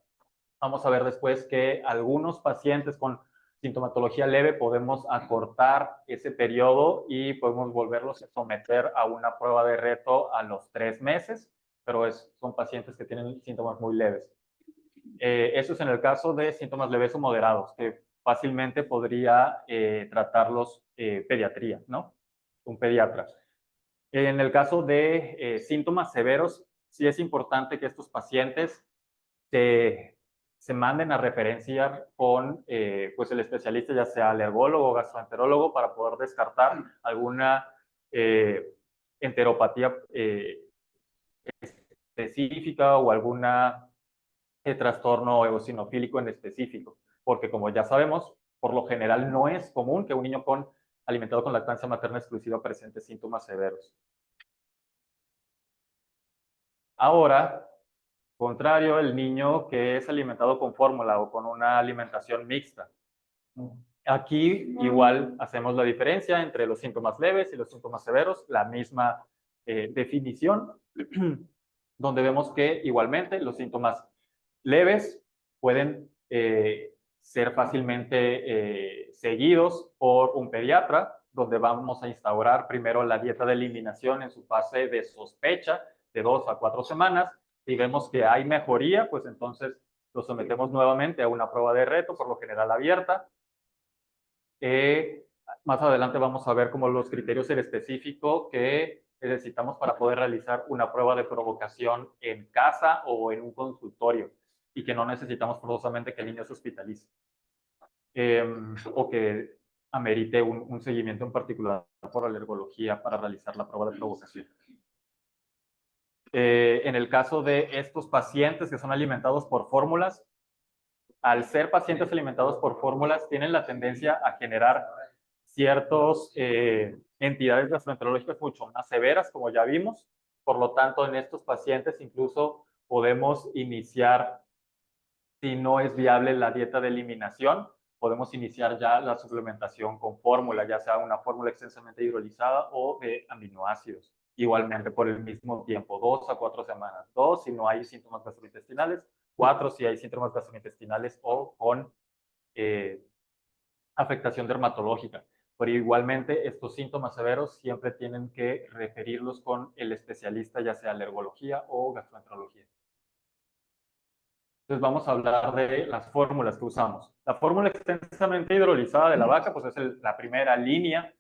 Vamos a ver después que algunos pacientes con sintomatología leve podemos acortar ese periodo y podemos volverlos a someter a una prueba de reto a los 3 meses, pero son pacientes que tienen síntomas muy leves. Eso es en el caso de síntomas leves o moderados, que fácilmente podría tratarlos pediatría, ¿no? Un pediatra. En el caso de síntomas severos, sí es importante que estos pacientes se manden a referenciar con pues el especialista, ya sea alergólogo o gastroenterólogo, para poder descartar alguna enteropatía específica o alguna trastorno eosinofílico en específico, porque como ya sabemos, por lo general no es común que un niño alimentado con lactancia materna exclusiva presente síntomas severos. Ahora, contrario, el niño que es alimentado con fórmula o con una alimentación mixta. Aquí igual hacemos la diferencia entre los síntomas leves y los síntomas severos, la misma definición, donde vemos que igualmente los síntomas leves pueden ser fácilmente seguidos por un pediatra, donde vamos a instaurar primero la dieta de eliminación en su fase de sospecha de 2 a 4 semanas. Si vemos que hay mejoría, pues entonces lo sometemos nuevamente a una prueba de reto, por lo general abierta. Más adelante vamos a ver como los criterios en específico que necesitamos para poder realizar una prueba de provocación en casa o en un consultorio, y que no necesitamos forzosamente que el niño se hospitalice o que amerite un seguimiento en particular por alergología para realizar la prueba de provocación. En el caso de estos pacientes que son alimentados por fórmulas, al ser pacientes alimentados por fórmulas, tienen la tendencia a generar ciertas entidades gastroenterológicas mucho más severas, como ya vimos. Por lo tanto, en estos pacientes incluso podemos iniciar, si no es viable la dieta de eliminación, podemos iniciar ya la suplementación con fórmula, ya sea una fórmula extensamente hidrolizada o de aminoácidos. igualmente por el mismo tiempo, 2 a 4 semanas. 2 si no hay síntomas gastrointestinales, 4 si hay síntomas gastrointestinales o con afectación dermatológica. Pero igualmente estos síntomas severos siempre tienen que referirlos con el especialista, ya sea alergología o gastroenterología. Entonces vamos a hablar de las fórmulas que usamos. La fórmula extensamente hidrolizada de la vaca, pues es la primera línea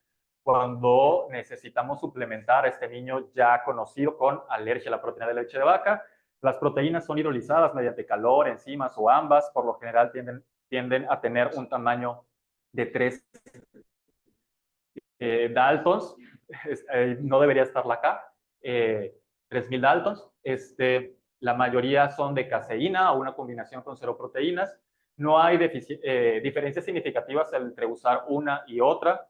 cuando necesitamos suplementar a este niño ya conocido con alergia a la proteína de leche de vaca. Las proteínas son hidrolizadas mediante calor, enzimas o ambas. Por lo general tienden a tener un tamaño de 3 Daltons. No debería estarla acá. 3000 Daltons. La mayoría son de caseína o una combinación con cero proteínas. No hay diferencias significativas entre usar una y otra.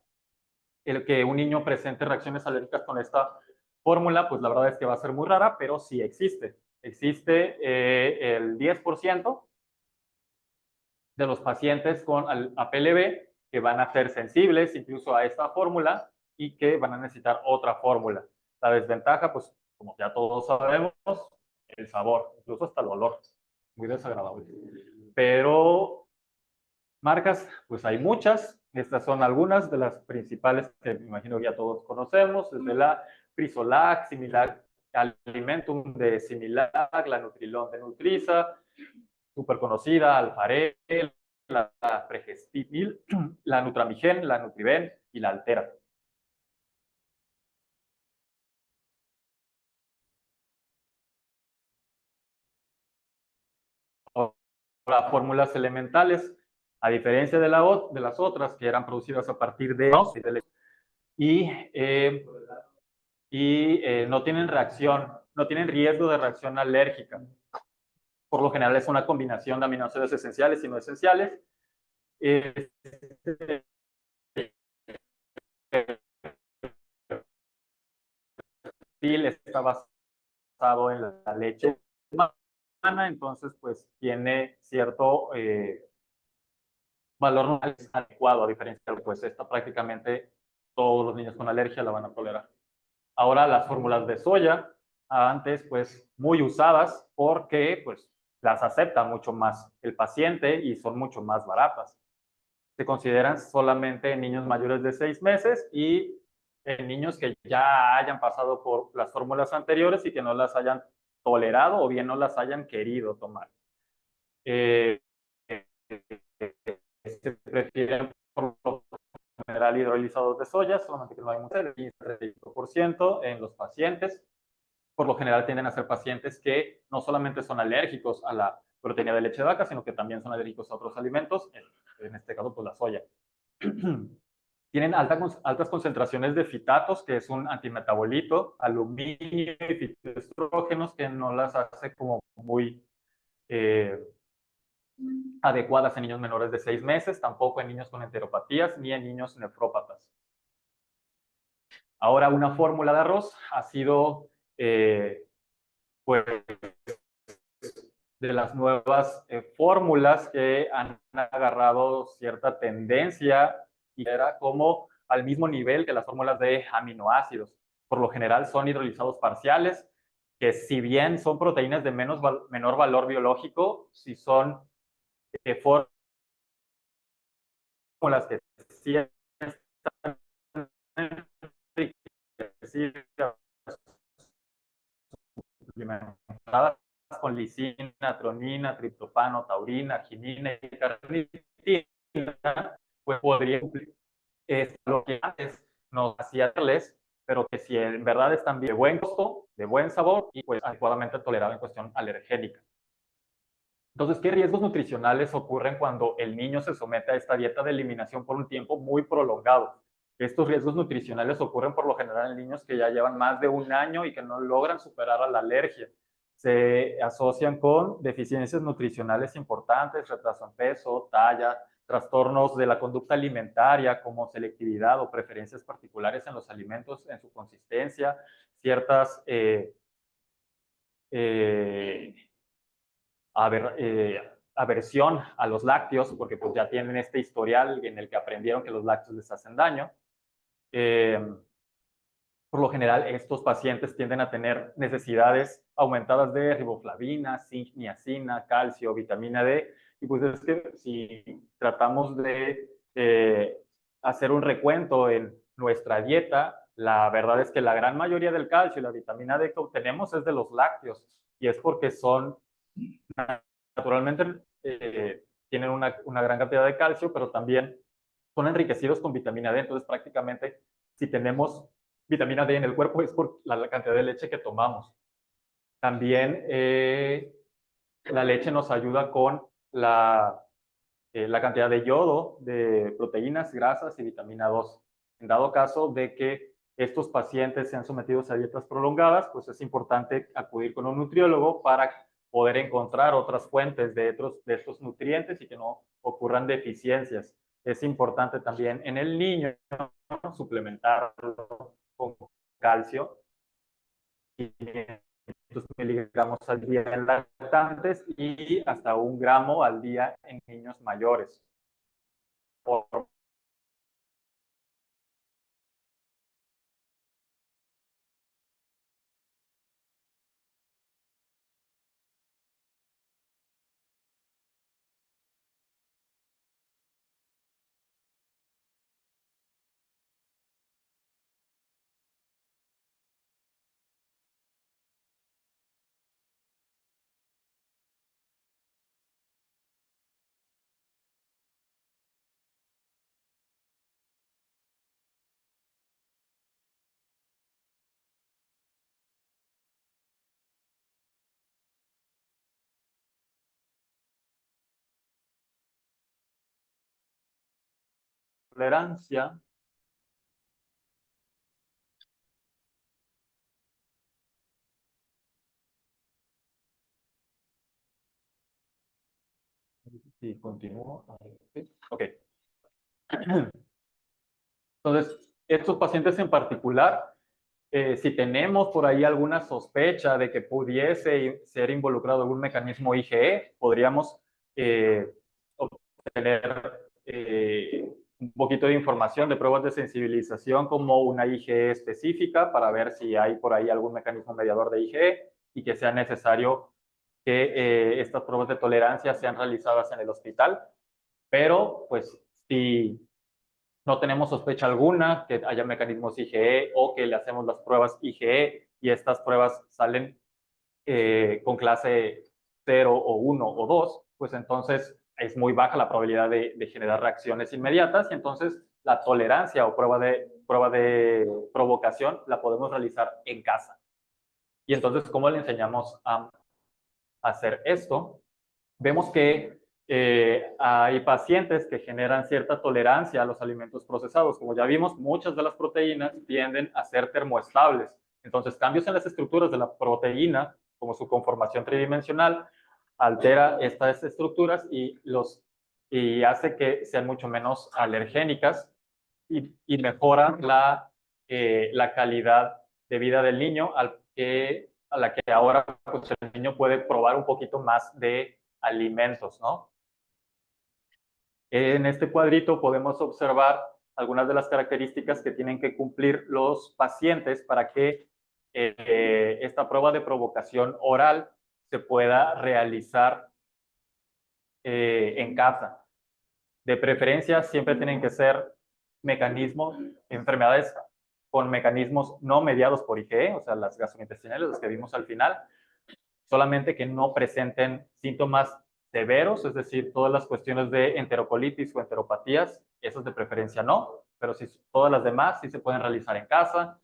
El que un niño presente reacciones alérgicas con esta fórmula, pues la verdad es que va a ser muy rara, pero sí existe. Existe el 10% de los pacientes con APLB que van a ser sensibles incluso a esta fórmula y que van a necesitar otra fórmula. La desventaja, pues como ya todos sabemos, el sabor, incluso hasta el olor, muy desagradable. Pero marcas, pues hay muchas. Estas son algunas de las principales que me imagino que ya todos conocemos, desde la Frisolac, Similac Alimentum de Similac, la Nutrilon de Nutriza, súper conocida, Alfarel, la Pregestimil, la Nutramigen, la Nutriven y la Altera. Ahora, fórmulas elementales, a diferencia de las otras que eran producidas a partir de y, no tienen reacción, no tienen riesgo de reacción alérgica. Por lo general es una combinación de aminoácidos esenciales y no esenciales. Está basado en la leche humana, entonces pues tiene cierto valor adecuado, a diferencia de pues esta prácticamente todos los niños con alergia la van a tolerar. Ahora las fórmulas de soya, antes pues muy usadas porque pues las acepta mucho más el paciente y son mucho más baratas. Se consideran solamente en niños mayores de 6 meses y en niños que ya hayan pasado por las fórmulas anteriores y que no las hayan tolerado o bien no las hayan querido tomar. Se prefieren por lo general hidrolizados de soya, solamente que no hay mucho, el 15-35% en los pacientes. Por lo general tienden a ser pacientes que no solamente son alérgicos a la proteína de leche de vaca, sino que también son alérgicos a otros alimentos, en este caso pues la soya. Tienen altas concentraciones de fitatos, que es un antimetabolito, aluminio y fitoestrógenos, que no las hace como muy adecuadas en niños menores de 6 meses, tampoco en niños con enteropatías ni en niños nefrópatas. Ahora, una fórmula de arroz ha sido pues, de las nuevas fórmulas que han agarrado cierta tendencia y era como al mismo nivel que las fórmulas de aminoácidos. Por lo general son hidrolizados parciales, que si bien son proteínas de menor valor biológico, si son fórmulas que sí están suplementadas con lisina, tronina, triptofano, taurina, arginina y carnitina, pues podría cumplir lo que antes nos hacía hacerles, pero que si en verdad están de buen costo, de buen sabor y pues adecuadamente tolerado en cuestión alergénica. Entonces, ¿qué riesgos nutricionales ocurren cuando el niño se somete a esta dieta de eliminación por un tiempo muy prolongado? Estos riesgos nutricionales ocurren por lo general en niños que ya llevan más de un año y que no logran superar a la alergia. Se asocian con deficiencias nutricionales importantes, retraso en peso, talla, trastornos de la conducta alimentaria como selectividad o preferencias particulares en los alimentos, en su consistencia, ciertas aversión a los lácteos, porque pues ya tienen este historial en el que aprendieron que los lácteos les hacen daño. por lo general, estos pacientes tienden a tener necesidades aumentadas de riboflavina, zinc, niacina, calcio, vitamina D. Y pues es que si tratamos de hacer un recuento en nuestra dieta, la verdad es que la gran mayoría del calcio y la vitamina D que obtenemos es de los lácteos. Y es porque son, naturalmente, tienen una gran cantidad de calcio, pero también son enriquecidos con vitamina D. Entonces, prácticamente, si tenemos vitamina D en el cuerpo es por la cantidad de leche que tomamos. También la leche nos ayuda con la cantidad de yodo, de proteínas, grasas y vitamina 2. En dado caso de que estos pacientes sean sometidos a dietas prolongadas, pues es importante acudir con un nutriólogo para poder encontrar otras fuentes de estos nutrientes y que no ocurran deficiencias. Es importante también en el niño suplementarlo con calcio y 500 miligramos al día en lactantes y hasta 1 gramo al día en niños mayores. Por tolerancia, y continúo. Ok. Entonces, estos pacientes en particular, si tenemos por ahí alguna sospecha de que pudiese ser involucrado algún mecanismo IgE, podríamos obtener un poquito de información de pruebas de sensibilización como una IgE específica para ver si hay por ahí algún mecanismo mediador de IgE y que sea necesario que estas pruebas de tolerancia sean realizadas en el hospital. Pero, pues, si no tenemos sospecha alguna que haya mecanismos IgE o que le hacemos las pruebas IgE y estas pruebas salen con clase 0 o 1 o 2, pues entonces es muy baja la probabilidad de generar reacciones inmediatas y entonces la tolerancia o prueba de provocación la podemos realizar en casa. Y entonces, ¿cómo le enseñamos a hacer esto? Vemos que hay pacientes que generan cierta tolerancia a los alimentos procesados. Como ya vimos, muchas de las proteínas tienden a ser termoestables. Entonces, cambios en las estructuras de la proteína, como su conformación tridimensional, altera estas estructuras y hace que sean mucho menos alergénicas y mejora la calidad de vida del niño a la que ahora pues, el niño puede probar un poquito más de alimentos, ¿no? En este cuadrito podemos observar algunas de las características que tienen que cumplir los pacientes para que esta prueba de provocación oral se pueda realizar en casa. De preferencia, siempre tienen que ser enfermedades con mecanismos no mediados por IgE, o sea, las gastrointestinales, las que vimos al final, solamente que no presenten síntomas severos, es decir, todas las cuestiones de enterocolitis o enteropatías, esas de preferencia no, pero si todas las demás sí se pueden realizar en casa.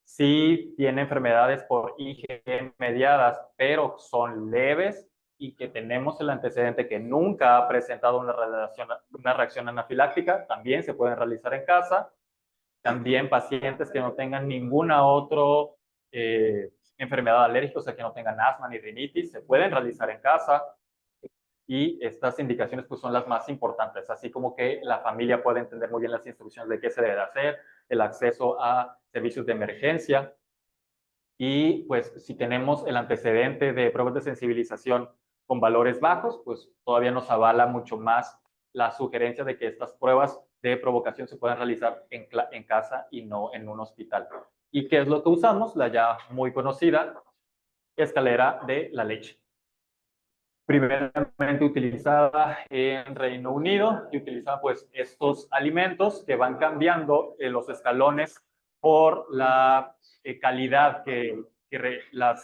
Si tiene enfermedades por IgE mediadas, pero son leves y que tenemos el antecedente que nunca ha presentado una reacción anafiláctica, también se pueden realizar en casa. También pacientes que no tengan ninguna otra enfermedad alérgica, o sea, que no tengan asma ni rinitis, se pueden realizar en casa. Y estas indicaciones pues son las más importantes, así como que la familia puede entender muy bien las instrucciones de qué se debe hacer, el acceso a servicios de emergencia. Y pues si tenemos el antecedente de pruebas de sensibilización con valores bajos, pues todavía nos avala mucho más la sugerencia de que estas pruebas de provocación se puedan realizar en casa y no en un hospital. ¿Y qué es lo que usamos? La ya muy conocida escalera de la leche. Primeramente utilizada en Reino Unido, y utiliza pues estos alimentos que van cambiando los escalones por la calidad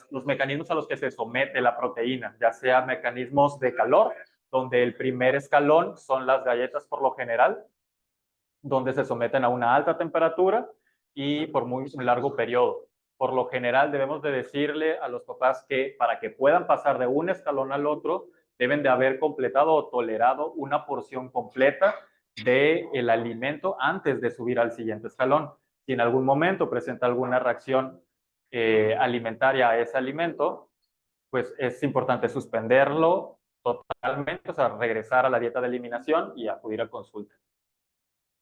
los mecanismos a los que se somete la proteína, ya sea mecanismos de calor, donde el primer escalón son las galletas por lo general, donde se someten a una alta temperatura y por muy un largo periodo. Por lo general debemos de decirle a los papás que para que puedan pasar de un escalón al otro, deben de haber completado o tolerado una porción completa del alimento antes de subir al siguiente escalón. Si en algún momento presenta alguna reacción alimentaria a ese alimento, pues es importante suspenderlo totalmente, o sea, regresar a la dieta de eliminación y acudir a consulta.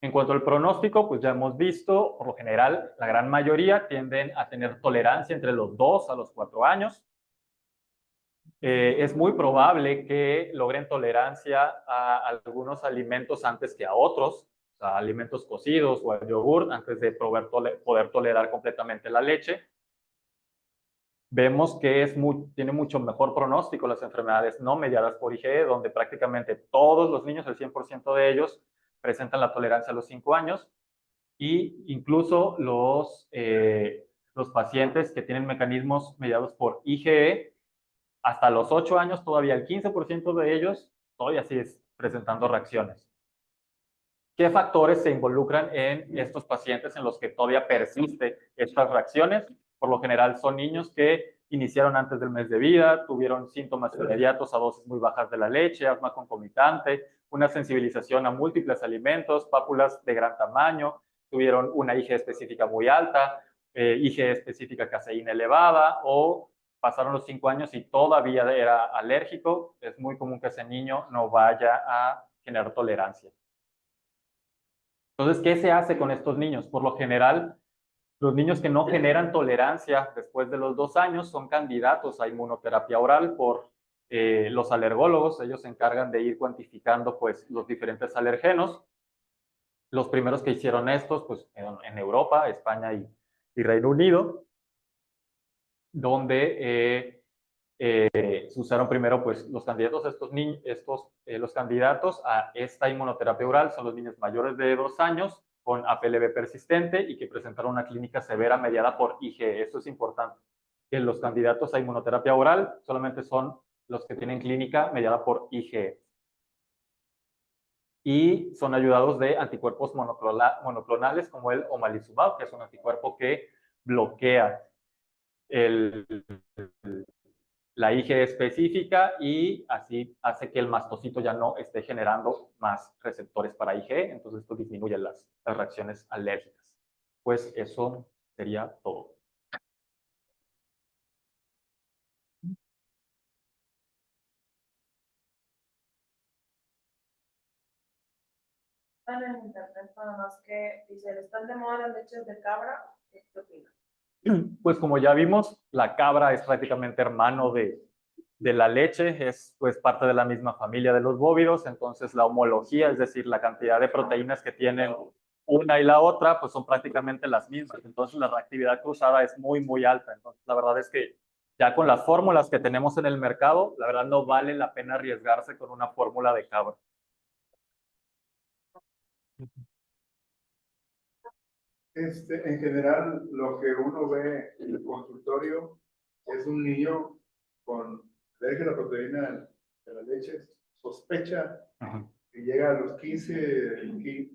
En cuanto al pronóstico, pues ya hemos visto, por lo general, la gran mayoría tienden a tener tolerancia entre los 2 a los 4 años. Es muy probable que logren tolerancia a algunos alimentos antes que a otros, o sea, alimentos cocidos o al yogur, antes de poder tolerar completamente la leche. Vemos que tiene mucho mejor pronóstico las enfermedades no mediadas por IgE, donde prácticamente todos los niños, el 100% de ellos, presentan la tolerancia a los 5 años, y incluso los pacientes que tienen mecanismos mediados por IgE, hasta los 8 años todavía el 15% de ellos todavía sigue presentando reacciones. ¿Qué factores se involucran en estos pacientes en los que todavía persiste estas reacciones? Por lo general son niños que iniciaron antes del mes de vida, tuvieron síntomas inmediatos a dosis muy bajas de la leche, asma concomitante, una sensibilización a múltiples alimentos, pápulas de gran tamaño, tuvieron una IgE específica muy alta, IgE específica caseína elevada, o pasaron los 5 años y todavía era alérgico. Es muy común que ese niño no vaya a generar tolerancia. Entonces, ¿qué se hace con estos niños? Por lo general, los niños que no generan tolerancia después de los 2 años son candidatos a inmunoterapia oral por los alergólogos. Ellos se encargan de ir cuantificando pues, los diferentes alergenos. Los primeros que hicieron estos pues, en Europa, España y Reino Unido, donde se usaron primero pues, los candidatos a los candidatos a esta inmunoterapia oral son los niños mayores de 2 años con APLB persistente y que presentaron una clínica severa mediada por IgE. Esto es importante, que los candidatos a inmunoterapia oral solamente son los que tienen clínica mediada por IgE. Y son ayudados de anticuerpos monoclonales como el omalizumab, que es un anticuerpo que bloquea la IgE específica y así hace que el mastocito ya no esté generando más receptores para IgE, entonces esto disminuye las reacciones alérgicas. Pues eso sería todo. En internet nada más que dicen, están de moda las leches de cabra, ¿qué opinas? Pues como ya vimos, la cabra es prácticamente hermano de la leche, es pues parte de la misma familia de los bóvidos, entonces la homología, es decir, la cantidad de proteínas que tienen una y la otra, pues son prácticamente las mismas, entonces la reactividad cruzada es muy, muy alta. Entonces la verdad es que ya con las fórmulas que tenemos en el mercado, la verdad no vale la pena arriesgarse con una fórmula de cabra. En general, lo que uno ve en el consultorio es un niño con alergia a la proteína de la leche, sospecha que llega a los 15,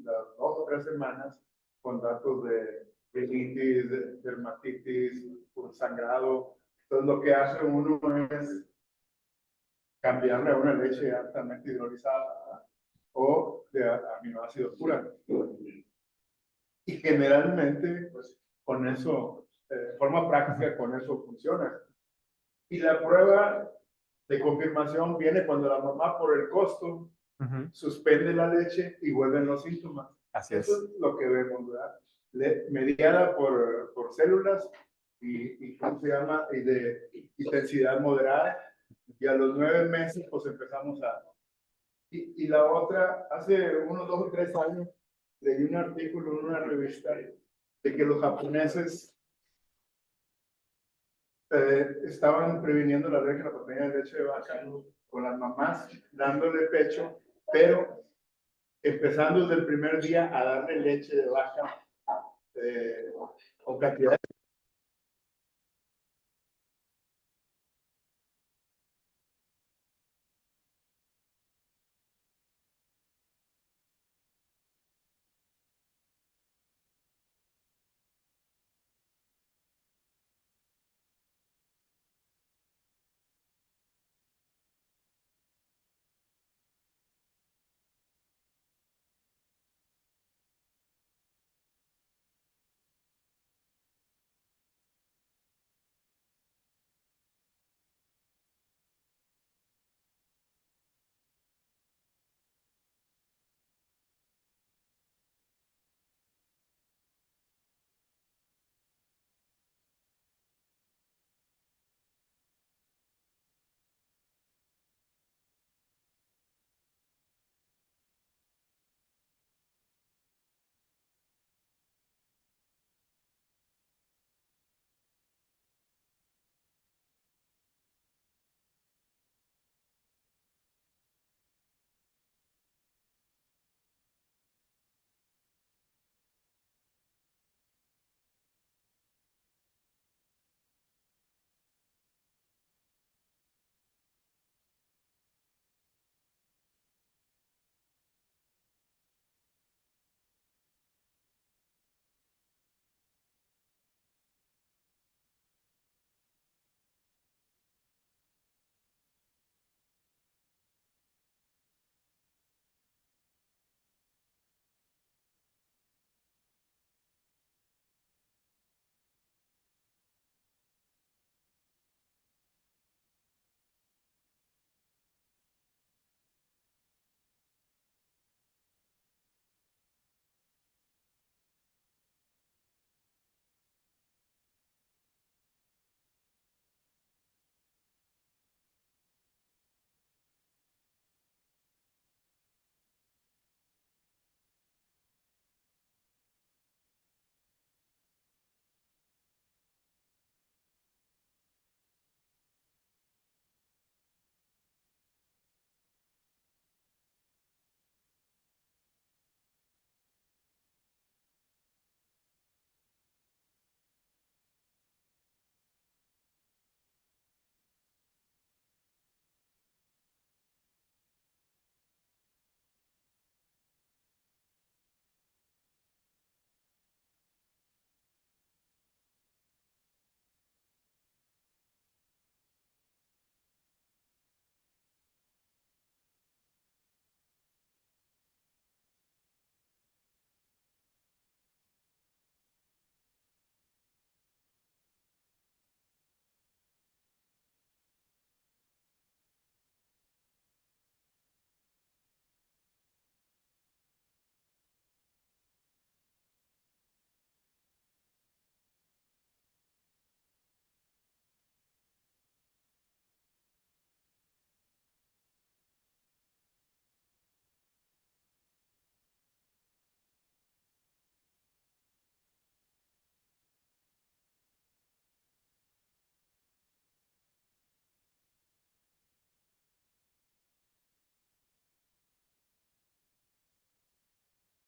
las 2 o 3 semanas con datos de rinitis, de dermatitis, un sangrado. Entonces, lo que hace uno es cambiarle a una leche altamente hidrolizada o de aminoácidos puros. Y generalmente, pues, con eso, de forma práctica, con eso funciona. Y la prueba de confirmación viene cuando la mamá, por el costo, suspende la leche y vuelven los síntomas. Así es. Eso es lo que vemos, ¿verdad? Mediada por células y ¿cómo se llama? Y de intensidad moderada. Y a los 9 meses, pues empezamos a... Y la otra, hace unos 2 o 3 años, leí un artículo en una revista de que los japoneses estaban previniendo la alergia a la proteína de leche de vaca con las mamás dándole pecho, pero empezando desde el primer día a darle leche de vaca con cantidades